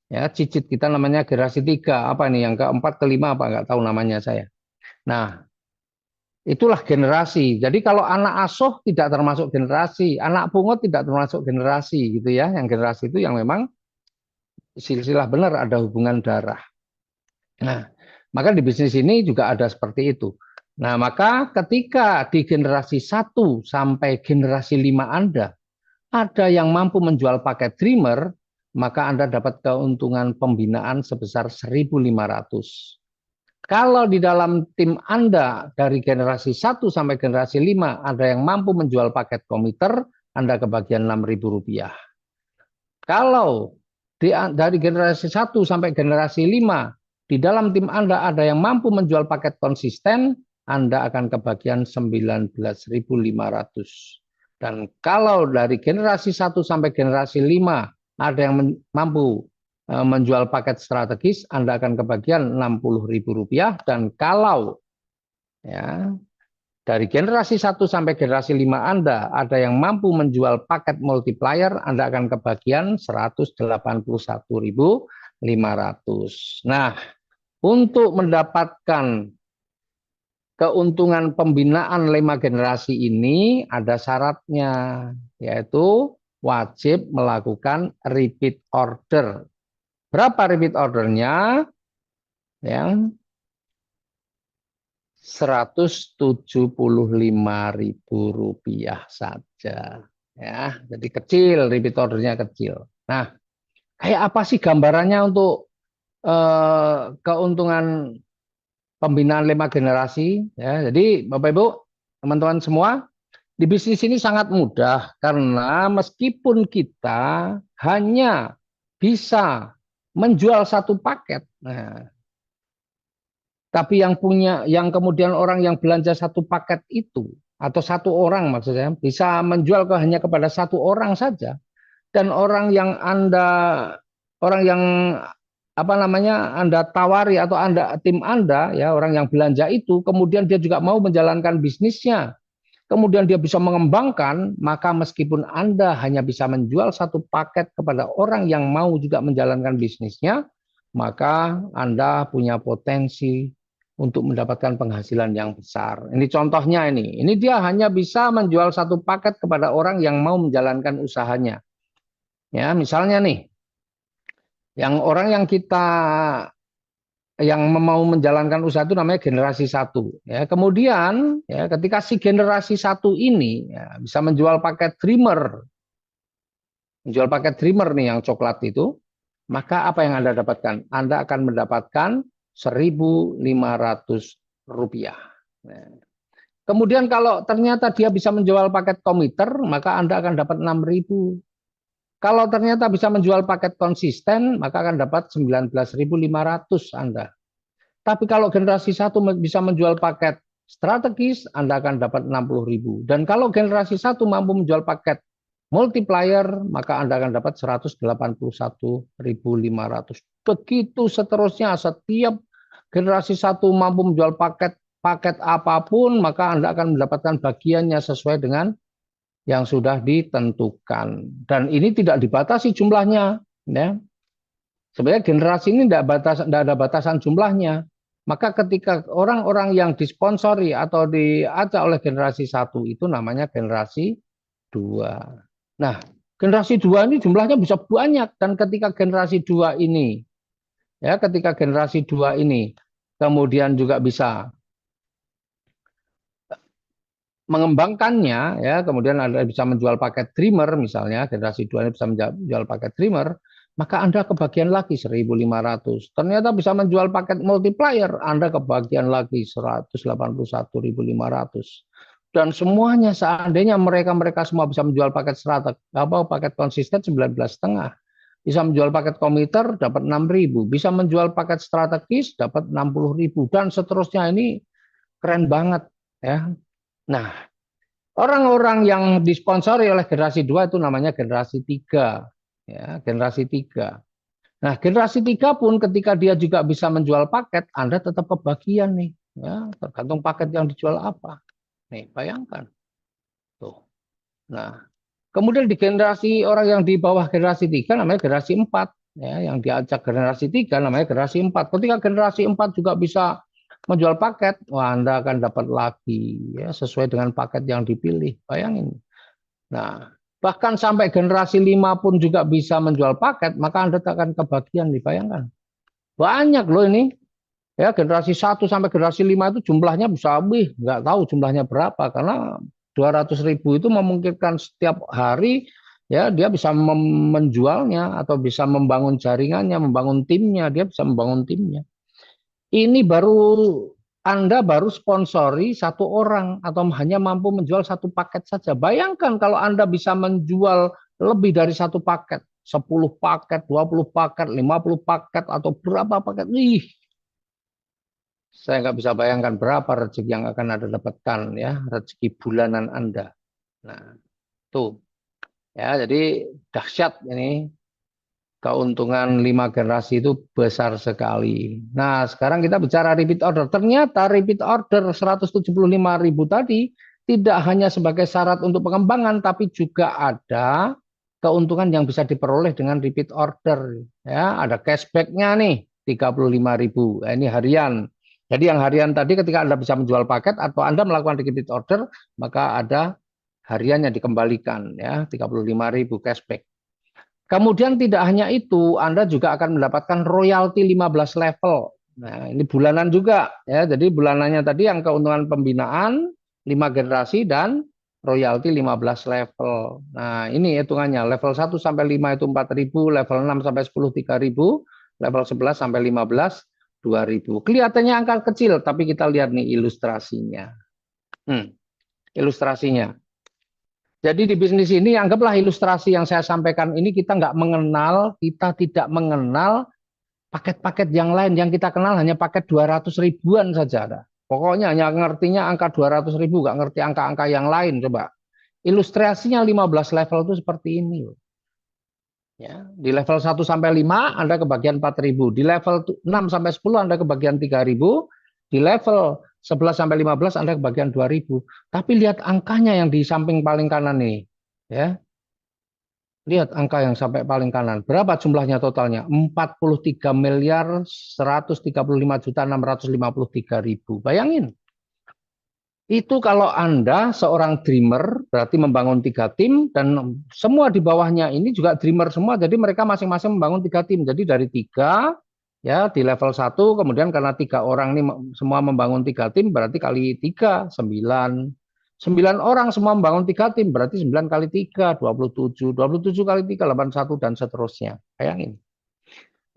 ya, cicit kita namanya generasi 3. Apa ini yang keempat, kelima apa nggak tahu namanya saya. Nah, itulah generasi. Jadi kalau anak asuh tidak termasuk generasi, anak pungut tidak termasuk generasi gitu ya. Yang generasi itu yang memang silsilah benar, ada hubungan darah. Nah, maka di bisnis ini juga ada seperti itu. Nah, maka ketika di generasi 1 sampai generasi 5 Anda ada yang mampu menjual paket Dreamer, maka Anda dapat keuntungan pembinaan sebesar 1.500. Kalau di dalam tim Anda dari generasi 1 sampai generasi 5 ada yang mampu menjual paket komiter, Anda kebagian Rp6.000. Kalau dari generasi 1 sampai generasi 5 di dalam tim Anda ada yang mampu menjual paket konsisten, Anda akan kebagian 19.500. Dan kalau dari generasi 1 sampai generasi 5 ada yang mampu menjual paket strategis, Anda akan kebagian Rp60.000. Dan kalau ya dari generasi 1 sampai generasi 5 Anda ada yang mampu menjual paket multiplier, Anda akan kebagian Rp181.500. Nah, untuk mendapatkan keuntungan pembinaan 5 generasi ini ada syaratnya, yaitu wajib melakukan repeat order. Berapa repeat ordernya? Yang Rp175.000 saja. Ya, jadi kecil, repeat ordernya kecil. Nah, kayak apa sih gambarannya untuk keuntungan pembinaan 5 generasi? Ya, jadi Bapak Ibu, teman-teman semua, di bisnis ini sangat mudah karena meskipun kita hanya bisa menjual satu paket, nah, tapi yang kemudian orang yang belanja satu paket itu atau satu orang maksudnya bisa menjual hanya kepada satu orang saja, dan orang yang apa namanya Anda tawari atau tim Anda ya, orang yang belanja itu kemudian dia juga mau menjalankan bisnisnya, kemudian dia bisa mengembangkan, maka meskipun Anda hanya bisa menjual satu paket kepada orang yang mau juga menjalankan bisnisnya, maka Anda punya potensi untuk mendapatkan penghasilan yang besar. Ini contohnya ini. Ini dia hanya bisa menjual satu paket kepada orang yang mau menjalankan usahanya. Ya, misalnya nih, yang mau menjalankan usaha itu namanya generasi 1. Ya, kemudian ya, ketika si generasi 1 ini ya, bisa menjual paket Dreamer nih yang coklat itu, maka apa yang Anda dapatkan? Anda akan mendapatkan Rp1.500. Nah, kemudian kalau ternyata dia bisa menjual paket komiter, maka Anda akan dapat 6.000. Kalau ternyata bisa menjual paket konsisten, maka akan dapat 19.500 Anda. Tapi kalau generasi 1 bisa menjual paket strategis, Anda akan dapat 60.000. Dan kalau generasi 1 mampu menjual paket multiplier, maka Anda akan dapat 181.500. Begitu seterusnya, setiap generasi 1 mampu menjual paket apapun, maka Anda akan mendapatkan bagiannya sesuai dengan yang sudah ditentukan. Dan ini tidak dibatasi jumlahnya. Ya. Sebenarnya generasi ini tidak ada batasan jumlahnya. Maka ketika orang-orang yang disponsori atau diajak oleh generasi 1 itu namanya generasi 2. Nah, generasi 2 ini jumlahnya bisa banyak, dan ketika generasi 2 ini kemudian juga bisa mengembangkannya ya, kemudian Anda bisa menjual paket Dreamer misalnya, generasi 2 ini bisa menjual paket Dreamer, maka Anda kebagian lagi 1.500. Ternyata bisa menjual paket multiplier, Anda kebagian lagi 181.500. Dan semuanya seandainya mereka semua bisa menjual paket paket konsisten 19,5. Bisa menjual paket komiter dapat 6.000, bisa menjual paket strategis dapat 60.000, dan seterusnya. Ini keren banget ya. Nah, Orang-orang yang disponsori oleh generasi 2 itu namanya generasi 3. Ya, generasi 3. Nah, generasi 3 pun ketika dia juga bisa menjual paket, Anda tetap kebagian nih. Ya, tergantung paket yang dijual apa. Nih, bayangkan. Tuh. Nah, kemudian di generasi orang yang di bawah generasi 3 namanya generasi 4. Ya, yang diajak generasi 3 namanya generasi 4. Ketika generasi 4 juga bisa menjual paket, wah Anda akan dapat lagi ya sesuai dengan paket yang dipilih. Bayangin. Nah, bahkan sampai generasi 5 pun juga bisa menjual paket, maka Anda akan kebagian, dibayangkan. Banyak loh ini. Ya, generasi 1 sampai generasi 5 itu jumlahnya bisa lebih, nggak tahu jumlahnya berapa karena 200.000 itu memungkinkan setiap hari ya dia bisa menjualnya atau bisa membangun jaringannya, membangun timnya, dia bisa membangun timnya. Ini Anda baru sponsori satu orang atau hanya mampu menjual satu paket saja. Bayangkan kalau Anda bisa menjual lebih dari satu paket, 10 paket, 20 paket, 50 paket atau berapa paket. Saya nggak bisa bayangkan berapa rezeki yang akan Anda dapatkan ya, rezeki bulanan Anda. Nah, tuh ya, jadi dahsyat ini keuntungan 5 generasi itu besar sekali. Nah, sekarang kita bicara repeat order. Ternyata repeat order 175.000 tadi tidak hanya sebagai syarat untuk pengembangan, tapi juga ada keuntungan yang bisa diperoleh dengan repeat order. Ya, ada cashback-nya nih, 35.000. Nah, ini harian. Jadi yang harian tadi ketika Anda bisa menjual paket atau Anda melakukan repeat order, maka ada harian yang dikembalikan ya, 35.000 cashback. Kemudian tidak hanya itu, Anda juga akan mendapatkan royalti 15 level. Nah, ini bulanan juga ya. Jadi bulanannya tadi yang keuntungan pembinaan 5 generasi dan royalti 15 level. Nah, ini hitungannya. Level 1 sampai 5 itu 4.000, level 6 sampai 10 3.000, level 11 sampai 15 2.000. Kelihatannya angka kecil, tapi kita lihat nih ilustrasinya. Ilustrasinya. Jadi di bisnis ini anggaplah ilustrasi yang saya sampaikan ini kita nggak mengenal, kita tidak mengenal paket-paket yang lain. Yang kita kenal hanya paket 200 ribuan saja. Ada. Pokoknya hanya ngertinya angka 200 ribu, nggak ngerti angka-angka yang lain. Coba. Ilustrasinya 15 level itu seperti ini. Ya, di level 1 sampai 5 Anda kebagian 4.000. Di level 6 sampai 10 Anda kebagian 3.000. Di level 11 sampai 15 Anda kebagian 2.000. Tapi lihat angkanya yang di samping paling kanan nih. Ya. Lihat angka yang sampai paling kanan. Berapa jumlahnya totalnya? 43.135.653.000. Bayangin. Itu kalau Anda seorang dreamer, berarti membangun 3 tim, dan semua di bawahnya ini juga dreamer semua, jadi mereka masing-masing membangun 3 tim. Jadi dari 3, ya di level 1, kemudian karena 3 orang ini semua membangun 3 tim, berarti kali 3, 9. 9 orang semua membangun 3 tim, berarti 9 kali 3, 27. 27 kali 3, 81, dan seterusnya. Bayangin.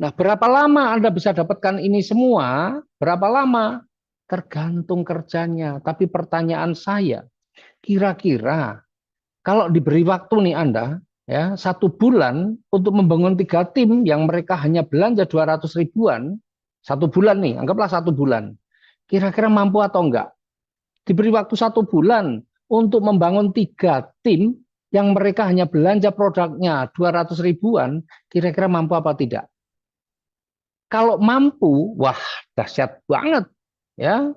Nah, berapa lama Anda bisa dapatkan ini semua? Berapa lama? Tergantung kerjanya. Tapi pertanyaan saya, kira-kira kalau diberi waktu nih Anda, ya 1 bulan untuk membangun 3 tim yang mereka hanya belanja 200 ribuan, 1 bulan nih, anggaplah 1 bulan. Kira-kira mampu atau enggak? Diberi waktu 1 bulan untuk membangun 3 tim yang mereka hanya belanja produknya 200 ribuan, kira-kira mampu apa tidak? Kalau mampu, wah dahsyat banget. Ya,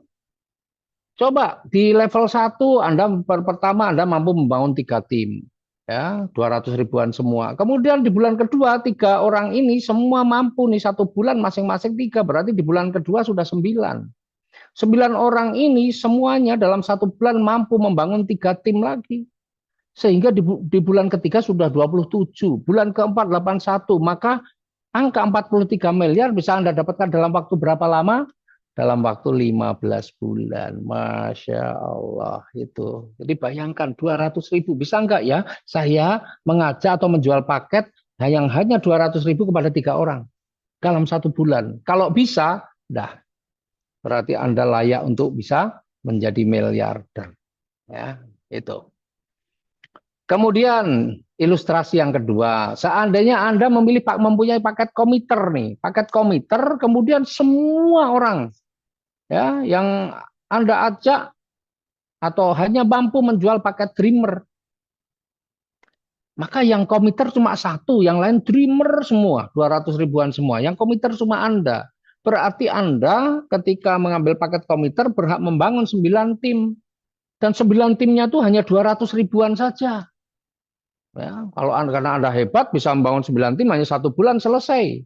coba di level 1 Anda pertama Anda mampu membangun 3 tim. Ya, 200 ribuan semua. Kemudian di bulan kedua 3 orang ini semua mampu nih 1 bulan masing-masing 3. Berarti di bulan kedua sudah 9. 9 orang ini semuanya dalam 1 bulan mampu membangun 3 tim lagi. Sehingga di bulan ketiga sudah 27. Bulan keempat 81. Maka angka 43 miliar bisa Anda dapatkan dalam waktu berapa lama? Dalam waktu 15 bulan. Masya Allah itu. Jadi bayangkan 200 ribu. Bisa enggak ya saya mengajak atau menjual paket yang hanya 200 ribu kepada 3 orang dalam 1 bulan. Kalau bisa, dah berarti Anda layak untuk bisa menjadi miliarder. Ya, itu. Kemudian ilustrasi yang kedua, seandainya Anda mempunyai paket komiter nih, paket komiter, kemudian semua orang ya yang Anda ajak atau hanya mampu menjual paket Dreamer, maka yang komiter cuma satu, yang lain Dreamer semua, 200 ribuan semua. Yang komiter cuma Anda. Berarti Anda ketika mengambil paket komiter berhak membangun 9 tim. Dan 9 timnya itu hanya 200 ribuan saja. Ya, kalau karena Anda hebat bisa membangun 9 tim hanya 1 bulan selesai.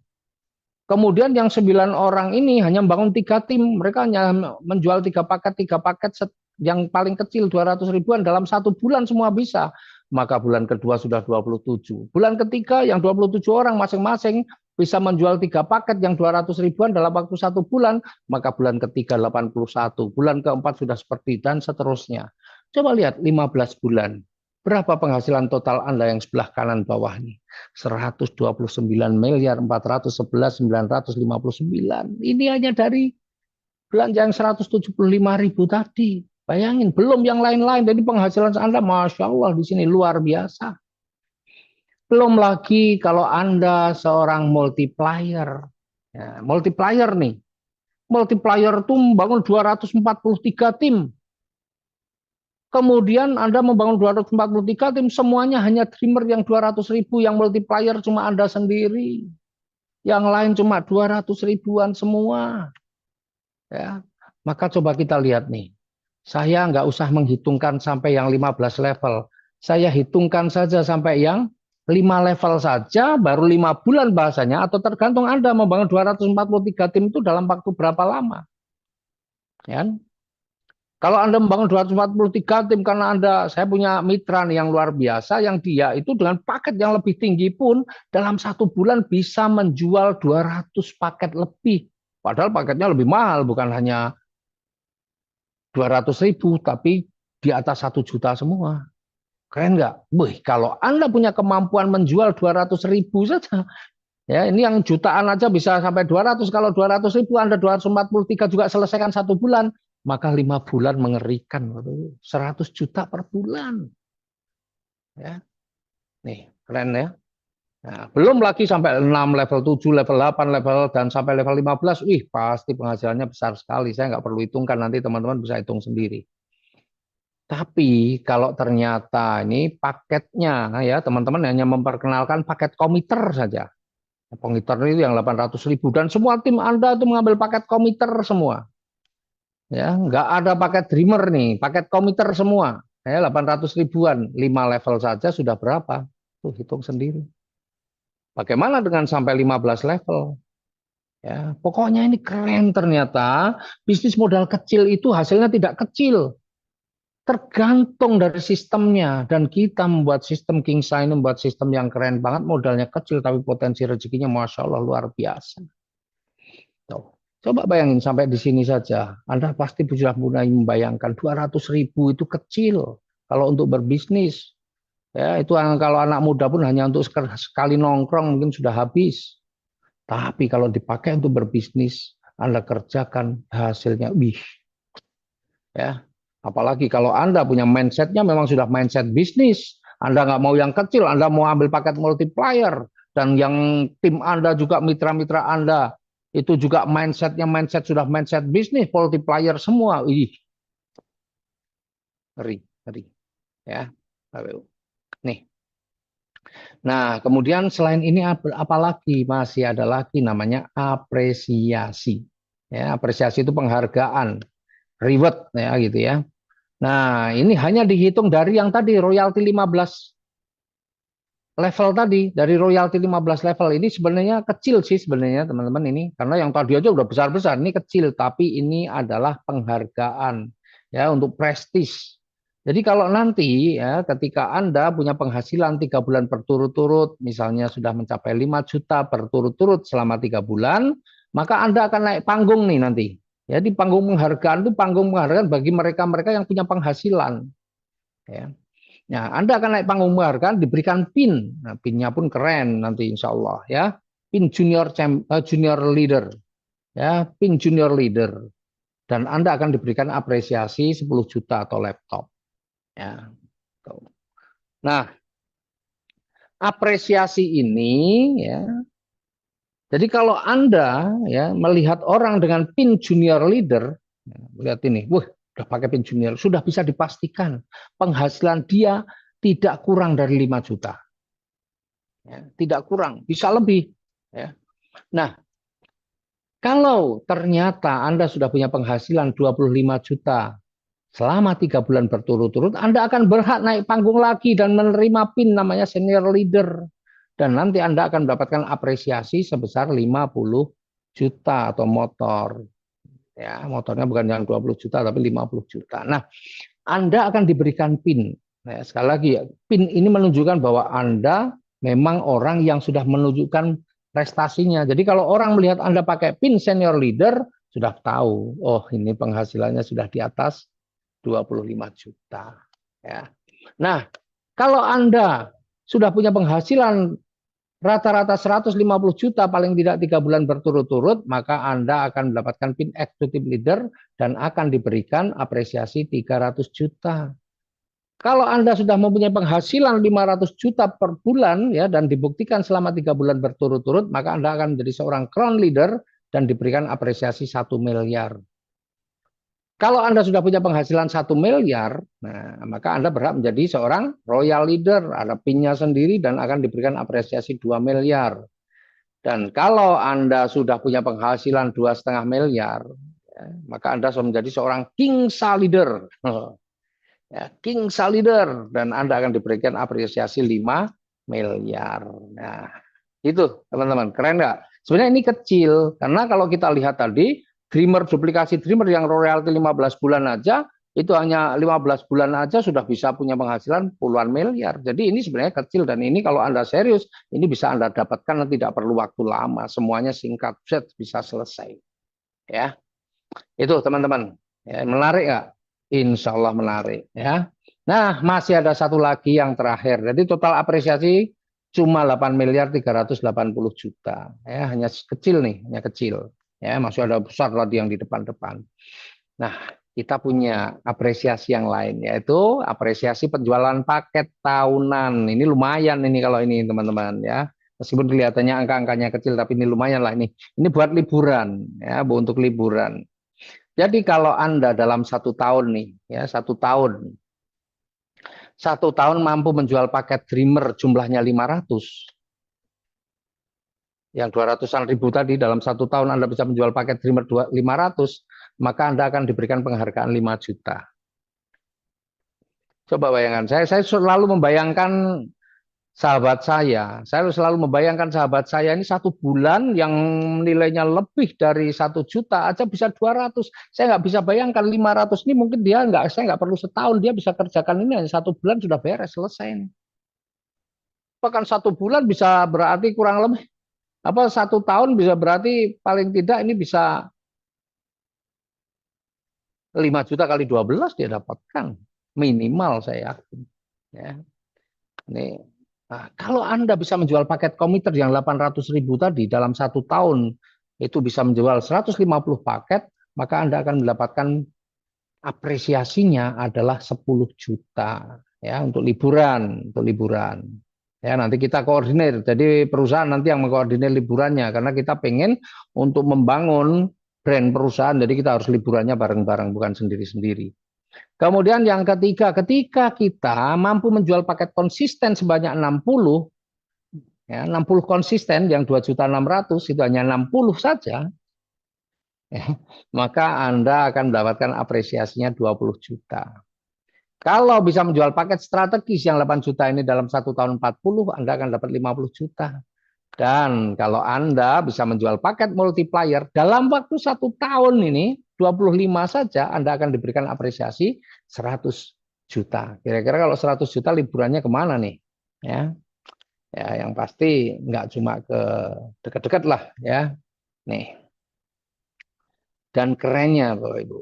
Kemudian yang 9 orang ini hanya membangun 3 tim. Mereka hanya menjual 3 paket yang paling kecil 200 ribuan dalam 1 bulan semua bisa. Maka bulan kedua sudah 27. Bulan ketiga yang 27 orang masing-masing bisa menjual 3 paket yang 200 ribuan dalam waktu 1 bulan. Maka bulan ketiga 81. Bulan keempat sudah seperti dan seterusnya. Coba lihat 15 bulan. Berapa penghasilan total Anda yang sebelah kanan bawah ini? 129.411.959. Ini hanya dari belanja yang 175.000 tadi. Bayangin, belum yang lain-lain. Jadi penghasilan Anda, Masya Allah, di sini luar biasa. Belum lagi kalau Anda seorang multiplier. Ya, multiplier nih. Multiplier itu membangun 243 tim. Kemudian Anda membangun 243 tim, semuanya hanya Dreamer yang 200 ribu, yang multiplier cuma Anda sendiri. Yang lain cuma 200 ribuan semua. Ya. Maka coba kita lihat nih. Saya nggak usah menghitungkan sampai yang 15 level. Saya hitungkan saja sampai yang 5 level saja, baru 5 bulan bahasanya, atau tergantung Anda membangun 243 tim itu dalam waktu berapa lama. Ya. Kalau Anda membangun 243 tim karena saya punya mitra nih yang luar biasa, yang dia itu dengan paket yang lebih tinggi pun dalam 1 bulan bisa menjual 200 paket lebih. Padahal paketnya lebih mahal, bukan hanya 200 ribu, tapi di atas 1 juta semua. Keren nggak? Wih, kalau Anda punya kemampuan menjual 200 ribu saja, ya ini yang jutaan aja bisa sampai 200. Kalau 200 ribu Anda 243 juga selesaikan 1 bulan. Maka 5 bulan mengerikan, 100 juta per bulan. Ya, nih keren ya. Nah, belum lagi sampai 6, level 7, level 8, level dan sampai level 15. Wih, pasti penghasilannya besar sekali. Saya nggak perlu hitungkan, nanti teman-teman bisa hitung sendiri. Tapi kalau ternyata ini paketnya, ya teman-teman hanya memperkenalkan paket komiter saja. Komiter itu yang 800 ribu dan semua tim Anda itu mengambil paket komiter semua. Ya, nggak ada paket Dreamer nih, paket komiter semua. Ya, 800 ribuan, 5 level saja sudah berapa? Tuh hitung sendiri. Bagaimana dengan sampai 15 level? Ya, pokoknya ini keren ternyata. Bisnis modal kecil itu hasilnya tidak kecil. Tergantung dari sistemnya. Dan kita membuat sistem KingSign, membuat sistem yang keren banget. Modalnya kecil tapi potensi rezekinya Masya Allah luar biasa. Tuh. Coba bayangin sampai di sini saja. Anda pasti sudah mulai membayangkan 200 ribu itu kecil. Kalau untuk berbisnis. Ya, itu kalau anak muda pun hanya untuk sekali nongkrong mungkin sudah habis. Tapi kalau dipakai untuk berbisnis, Anda kerjakan hasilnya, wih. Ya, apalagi kalau Anda punya mindsetnya memang sudah mindset bisnis. Anda nggak mau yang kecil, Anda mau ambil paket multiplier. Dan yang tim Anda juga mitra-mitra Anda itu juga mindsetnya sudah mindset bisnis, multiplier semua. Ih, ngeri, ngeri. Ya, nih. Nah, kemudian selain ini apa lagi? Masih ada lagi namanya apresiasi. Ya, apresiasi itu penghargaan, reward ya gitu ya. Nah, ini hanya dihitung dari yang tadi royalti 15 level tadi, dari royalti 15 level ini sebenarnya kecil sih sebenarnya teman-teman ini, karena yang tadi aja udah besar-besar, ini kecil, tapi ini adalah penghargaan ya untuk prestis. Jadi kalau nanti ya ketika Anda punya penghasilan 3 bulan berturut-turut, misalnya sudah mencapai 5 juta berturut-turut selama 3 bulan, maka Anda akan naik panggung nih nanti. Ya di panggung penghargaan itu panggung penghargaan bagi mereka-mereka yang punya penghasilan. Ya. Nah, Anda akan naik panggung penghargaan diberikan pin. Nah, pinnya pun keren nanti insya Allah ya. Pin junior leader. Ya, pin junior leader. Dan Anda akan diberikan apresiasi 10 juta atau laptop. Ya. Nah, apresiasi ini ya. Jadi kalau Anda ya melihat orang dengan pin junior leader, ya, lihat ini, wah Sudah pakai PIN junior, sudah bisa dipastikan penghasilan dia tidak kurang dari 5 juta. Ya, tidak kurang, bisa lebih. Ya. Nah, kalau ternyata Anda sudah punya penghasilan 25 juta selama 3 bulan berturut-turut, Anda akan berhak naik panggung lagi dan menerima PIN namanya senior leader. Dan nanti Anda akan mendapatkan apresiasi sebesar 50 juta atau motor. Ya, motornya bukan yang 20 juta tapi 50 juta. Nah, Anda akan diberikan PIN. Nah, sekali lagi ya, PIN ini menunjukkan bahwa Anda memang orang yang sudah menunjukkan prestasinya. Jadi kalau orang melihat Anda pakai PIN senior leader, sudah tahu, oh ini penghasilannya sudah di atas 25 juta. Ya. Nah, kalau Anda sudah punya penghasilan rata-rata 150 juta paling tidak 3 bulan berturut-turut, maka Anda akan mendapatkan PIN Executive Leader dan akan diberikan apresiasi 300 juta. Kalau Anda sudah mempunyai penghasilan 500 juta per bulan ya dan dibuktikan selama 3 bulan berturut-turut, maka Anda akan menjadi seorang Crown Leader dan diberikan apresiasi 1 miliar. Kalau Anda sudah punya penghasilan 1 miliar, nah, maka Anda berhak menjadi seorang Royal Leader, ada PIN-nya sendiri dan akan diberikan apresiasi 2 miliar. Dan kalau Anda sudah punya penghasilan 2,5 miliar, ya, maka Anda sudah menjadi seorang King Leader. Ya, King Leader dan Anda akan diberikan apresiasi 5 miliar. Nah, itu teman-teman, keren nggak? Sebenarnya ini kecil, karena kalau kita lihat tadi, Dreamer, duplikasi Dreamer yang royalti 15 bulan aja, itu hanya 15 bulan aja sudah bisa punya penghasilan puluhan miliar. Jadi ini sebenarnya kecil, dan ini kalau Anda serius, ini bisa Anda dapatkan dan tidak perlu waktu lama. Semuanya singkat, bisa selesai. Ya, itu teman-teman. Ya, menarik nggak? Insya Allah menarik. Ya. Nah, masih ada satu lagi yang terakhir. Jadi total apresiasi cuma 8,380 juta. Ya, hanya kecil nih, hanya kecil. Ya, masih ada besar tadi yang di depan-depan. Nah, kita punya apresiasi yang lain, yaitu apresiasi penjualan paket tahunan. Ini lumayan ini kalau ini teman-teman ya. Meskipun kelihatannya angka-angkanya kecil, tapi ini lumayan lah ini. Ini buat liburan, ya, untuk liburan. Jadi kalau Anda dalam 1 tahun nih, ya 1 tahun mampu menjual paket Dreamer jumlahnya 500, yang 200-an ribu tadi dalam 1 tahun Anda bisa menjual paket Dreamer 500, maka Anda akan diberikan penghargaan 5 juta. Coba bayangkan, saya selalu membayangkan saya selalu membayangkan sahabat saya ini 1 bulan yang nilainya lebih dari 1 juta aja bisa 200. Saya nggak bisa bayangkan 500 ini mungkin saya nggak perlu setahun, dia bisa kerjakan ini hanya 1 bulan sudah beres, selesai. Bahkan 1 bulan bisa berarti kurang lebih, 1 tahun bisa berarti paling tidak ini bisa 5 juta kali 12 dia dapatkan. Minimal saya yakin. Ya. Ini Nah, kalau Anda bisa menjual paket komuter yang 800 ribu tadi dalam 1 tahun, itu bisa menjual 150 paket, maka Anda akan mendapatkan apresiasinya adalah 10 juta ya untuk liburan, Ya, nanti kita koordinir. Jadi perusahaan nanti yang mengkoordinir liburannya karena kita pengen untuk membangun brand perusahaan. Jadi kita harus liburannya bareng-bareng, bukan sendiri-sendiri. Kemudian yang ketiga, ketika kita mampu menjual paket konsisten sebanyak 60, ya, 60 konsisten yang 2.600.000 itu hanya 60 saja, ya, maka Anda akan mendapatkan apresiasinya 20 juta. Kalau bisa menjual paket strategis yang 8 juta ini dalam 1 tahun 40, Anda akan dapat 50 juta. Dan kalau Anda bisa menjual paket multiplier dalam waktu 1 tahun ini, 25 saja, Anda akan diberikan apresiasi 100 juta. Kira-kira kalau 100 juta liburannya kemana nih? Ya, ya yang pasti nggak cuma ke dekat-dekat lah ya. Nih. Dan kerennya Bapak Ibu.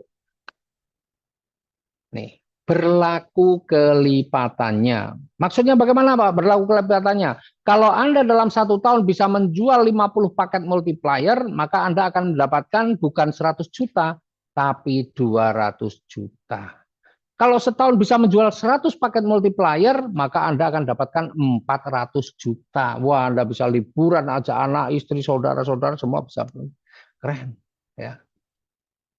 Nih, berlaku kelipatannya. Maksudnya bagaimana Pak berlaku kelipatannya? Kalau Anda dalam 1 tahun bisa menjual 50 paket multiplier, maka Anda akan mendapatkan bukan 100 juta, tapi 200 juta. Kalau setahun bisa menjual 100 paket multiplier, maka Anda akan dapatkan 400 juta. Wah, Anda bisa liburan aja, anak, istri, saudara-saudara semua bisa. Keren. Ya.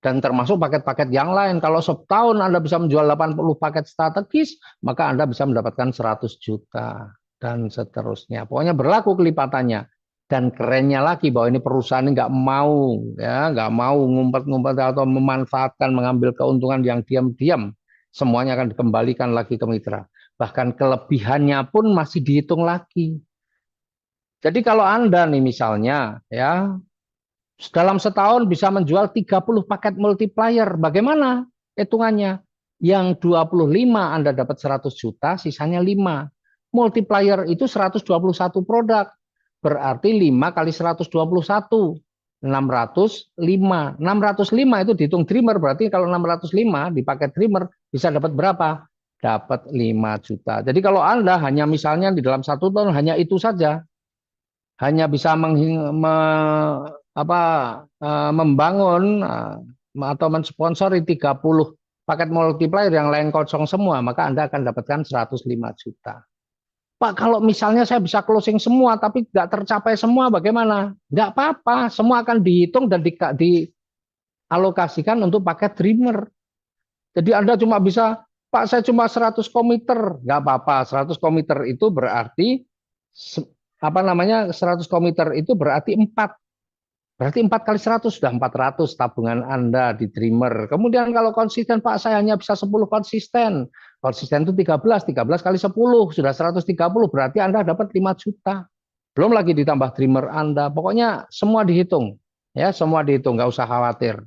Dan termasuk paket-paket yang lain. Kalau setahun Anda bisa menjual 80 paket strategis, maka Anda bisa mendapatkan 100 juta dan seterusnya. Pokoknya berlaku kelipatannya. Dan kerennya lagi bahwa ini perusahaan ini nggak mau, ya, nggak mau ngumpet-ngumpet atau memanfaatkan, mengambil keuntungan yang diam-diam. Semuanya akan dikembalikan lagi ke mitra. Bahkan kelebihannya pun masih dihitung lagi. Jadi kalau Anda nih misalnya, ya, dalam setahun bisa menjual 30 paket multiplier. Bagaimana hitungannya? Yang 25 Anda dapat 100 juta, sisanya 5. Multiplier itu 121 produk. Berarti 5 kali 121. 605. 605 itu dihitung dreamer. Berarti kalau 605 di paket dreamer bisa dapat berapa? Dapat 5 juta. Jadi kalau Anda hanya misalnya di dalam 1 tahun hanya itu saja, hanya bisa membangun atau mensponsori 30 paket multiplier yang lain kosong semua, maka Anda akan dapatkan 105 juta. Pak, kalau misalnya saya bisa closing semua tapi nggak tercapai semua, bagaimana? Nggak apa-apa, semua akan dihitung dan dialokasikan untuk paket dreamer. Jadi Anda cuma bisa, Pak, saya cuma 100 komiter, nggak apa-apa. 100 komiter itu berarti 100 komiter itu berarti 4. Berarti 4 kali 100 sudah 400 tabungan Anda di dreamer. Kemudian kalau konsisten, Pak, saya hanya bisa 10 konsisten. Konsisten itu 13 kali 10 sudah 130, berarti Anda dapat 5 juta. Belum lagi ditambah dreamer Anda. Pokoknya semua dihitung. Ya, semua dihitung, nggak usah khawatir.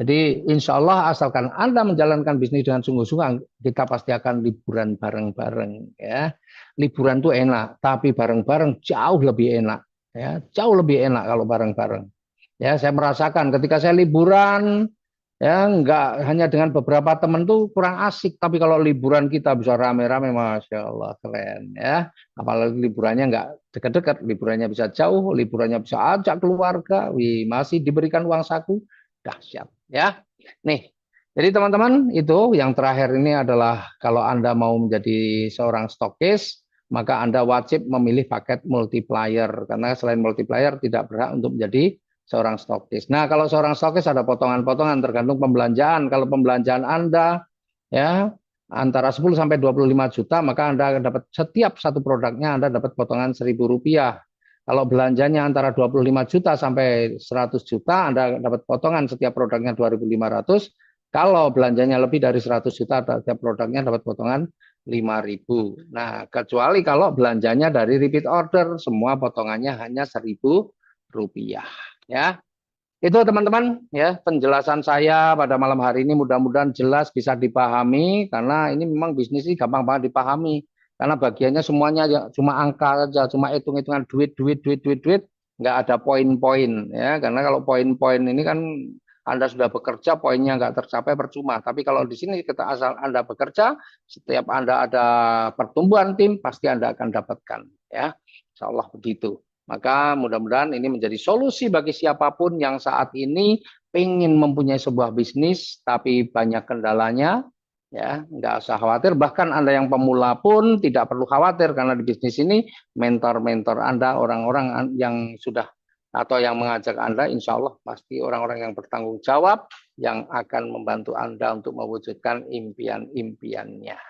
Jadi insya Allah asalkan Anda menjalankan bisnis dengan sungguh-sungguh, kita pasti akan liburan bareng-bareng. Ya, liburan itu enak, tapi bareng-bareng jauh lebih enak. Ya, jauh lebih enak kalau bareng-bareng. Ya, saya merasakan ketika saya liburan, ya nggak hanya dengan beberapa teman tuh kurang asik, tapi kalau liburan kita bisa rame-rame, masya Allah keren ya. Apalagi liburannya nggak dekat-dekat, liburannya bisa jauh, liburannya bisa ajak keluarga, wih, masih diberikan uang saku, dahsyat ya. Nih, jadi teman-teman itu yang terakhir ini adalah kalau Anda mau menjadi seorang stokis, maka Anda wajib memilih paket multiplier karena selain multiplier tidak berhak untuk menjadi seorang stokis. Nah, kalau seorang stokis ada potongan-potongan tergantung pembelanjaan. Kalau pembelanjaan Anda ya antara 10 sampai 25 juta, maka Anda dapat setiap satu produknya Anda dapat potongan Rp1.000. Kalau belanjanya antara 25 juta sampai 100 juta, Anda dapat potongan setiap produknya 2.500. Kalau belanjanya lebih dari 100 juta, setiap produknya dapat potongan 5.000. Nah, kecuali kalau belanjanya dari repeat order, semua potongannya hanya Rp1.000. Ya, itu teman-teman ya penjelasan saya pada malam hari ini mudah-mudahan jelas bisa dipahami karena ini memang bisnis ini gampang banget dipahami karena bagiannya semuanya ya, cuma angka saja, cuma hitung-hitungan duit, nggak ada poin-poin ya karena kalau poin-poin ini kan Anda sudah bekerja poinnya nggak tercapai percuma tapi kalau di sini kita asal Anda bekerja setiap Anda ada pertumbuhan tim pasti Anda akan dapatkan ya Insya Allah begitu. Maka mudah-mudahan ini menjadi solusi bagi siapapun yang saat ini ingin mempunyai sebuah bisnis tapi banyak kendalanya, ya nggak usah khawatir. Bahkan Anda yang pemula pun tidak perlu khawatir karena di bisnis ini mentor-mentor Anda, orang-orang yang sudah atau yang mengajak Anda, insya Allah pasti orang-orang yang bertanggung jawab yang akan membantu Anda untuk mewujudkan impian-impiannya.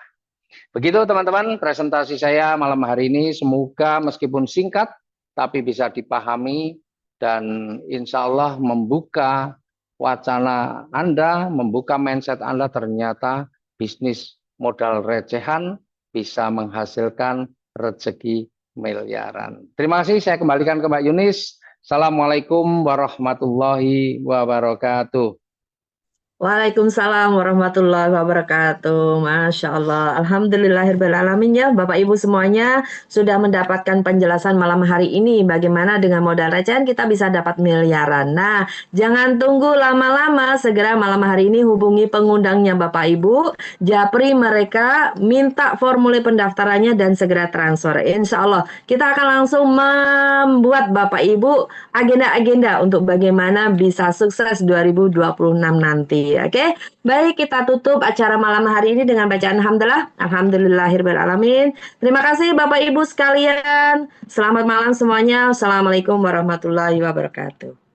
Begitu teman-teman presentasi saya malam hari ini. Semoga meskipun singkat, tapi bisa dipahami dan insya Allah membuka wacana Anda, membuka mindset Anda ternyata bisnis modal recehan bisa menghasilkan rezeki miliaran. Terima kasih, saya kembalikan ke Mbak Yunis. Assalamualaikum warahmatullahi wabarakatuh. Waalaikumsalam warahmatullahi wabarakatuh. Masya Allah. Alhamdulillahirrahmanirrahim ya. Bapak Ibu semuanya sudah mendapatkan penjelasan malam hari ini. Bagaimana dengan modal recehan kita bisa dapat miliaran. Nah, jangan tunggu lama-lama. Segera malam hari ini hubungi pengundangnya Bapak Ibu. Japri mereka, minta formulir pendaftarannya dan segera transfer. Insya Allah kita akan langsung membuat Bapak Ibu agenda-agenda untuk bagaimana bisa sukses 2026 nanti. Oke, baik kita tutup acara malam hari ini dengan bacaan hamdalah. Alhamdulillahirrahmanirrahim. Terima kasih Bapak Ibu sekalian. Selamat malam semuanya. Assalamualaikum warahmatullahi wabarakatuh.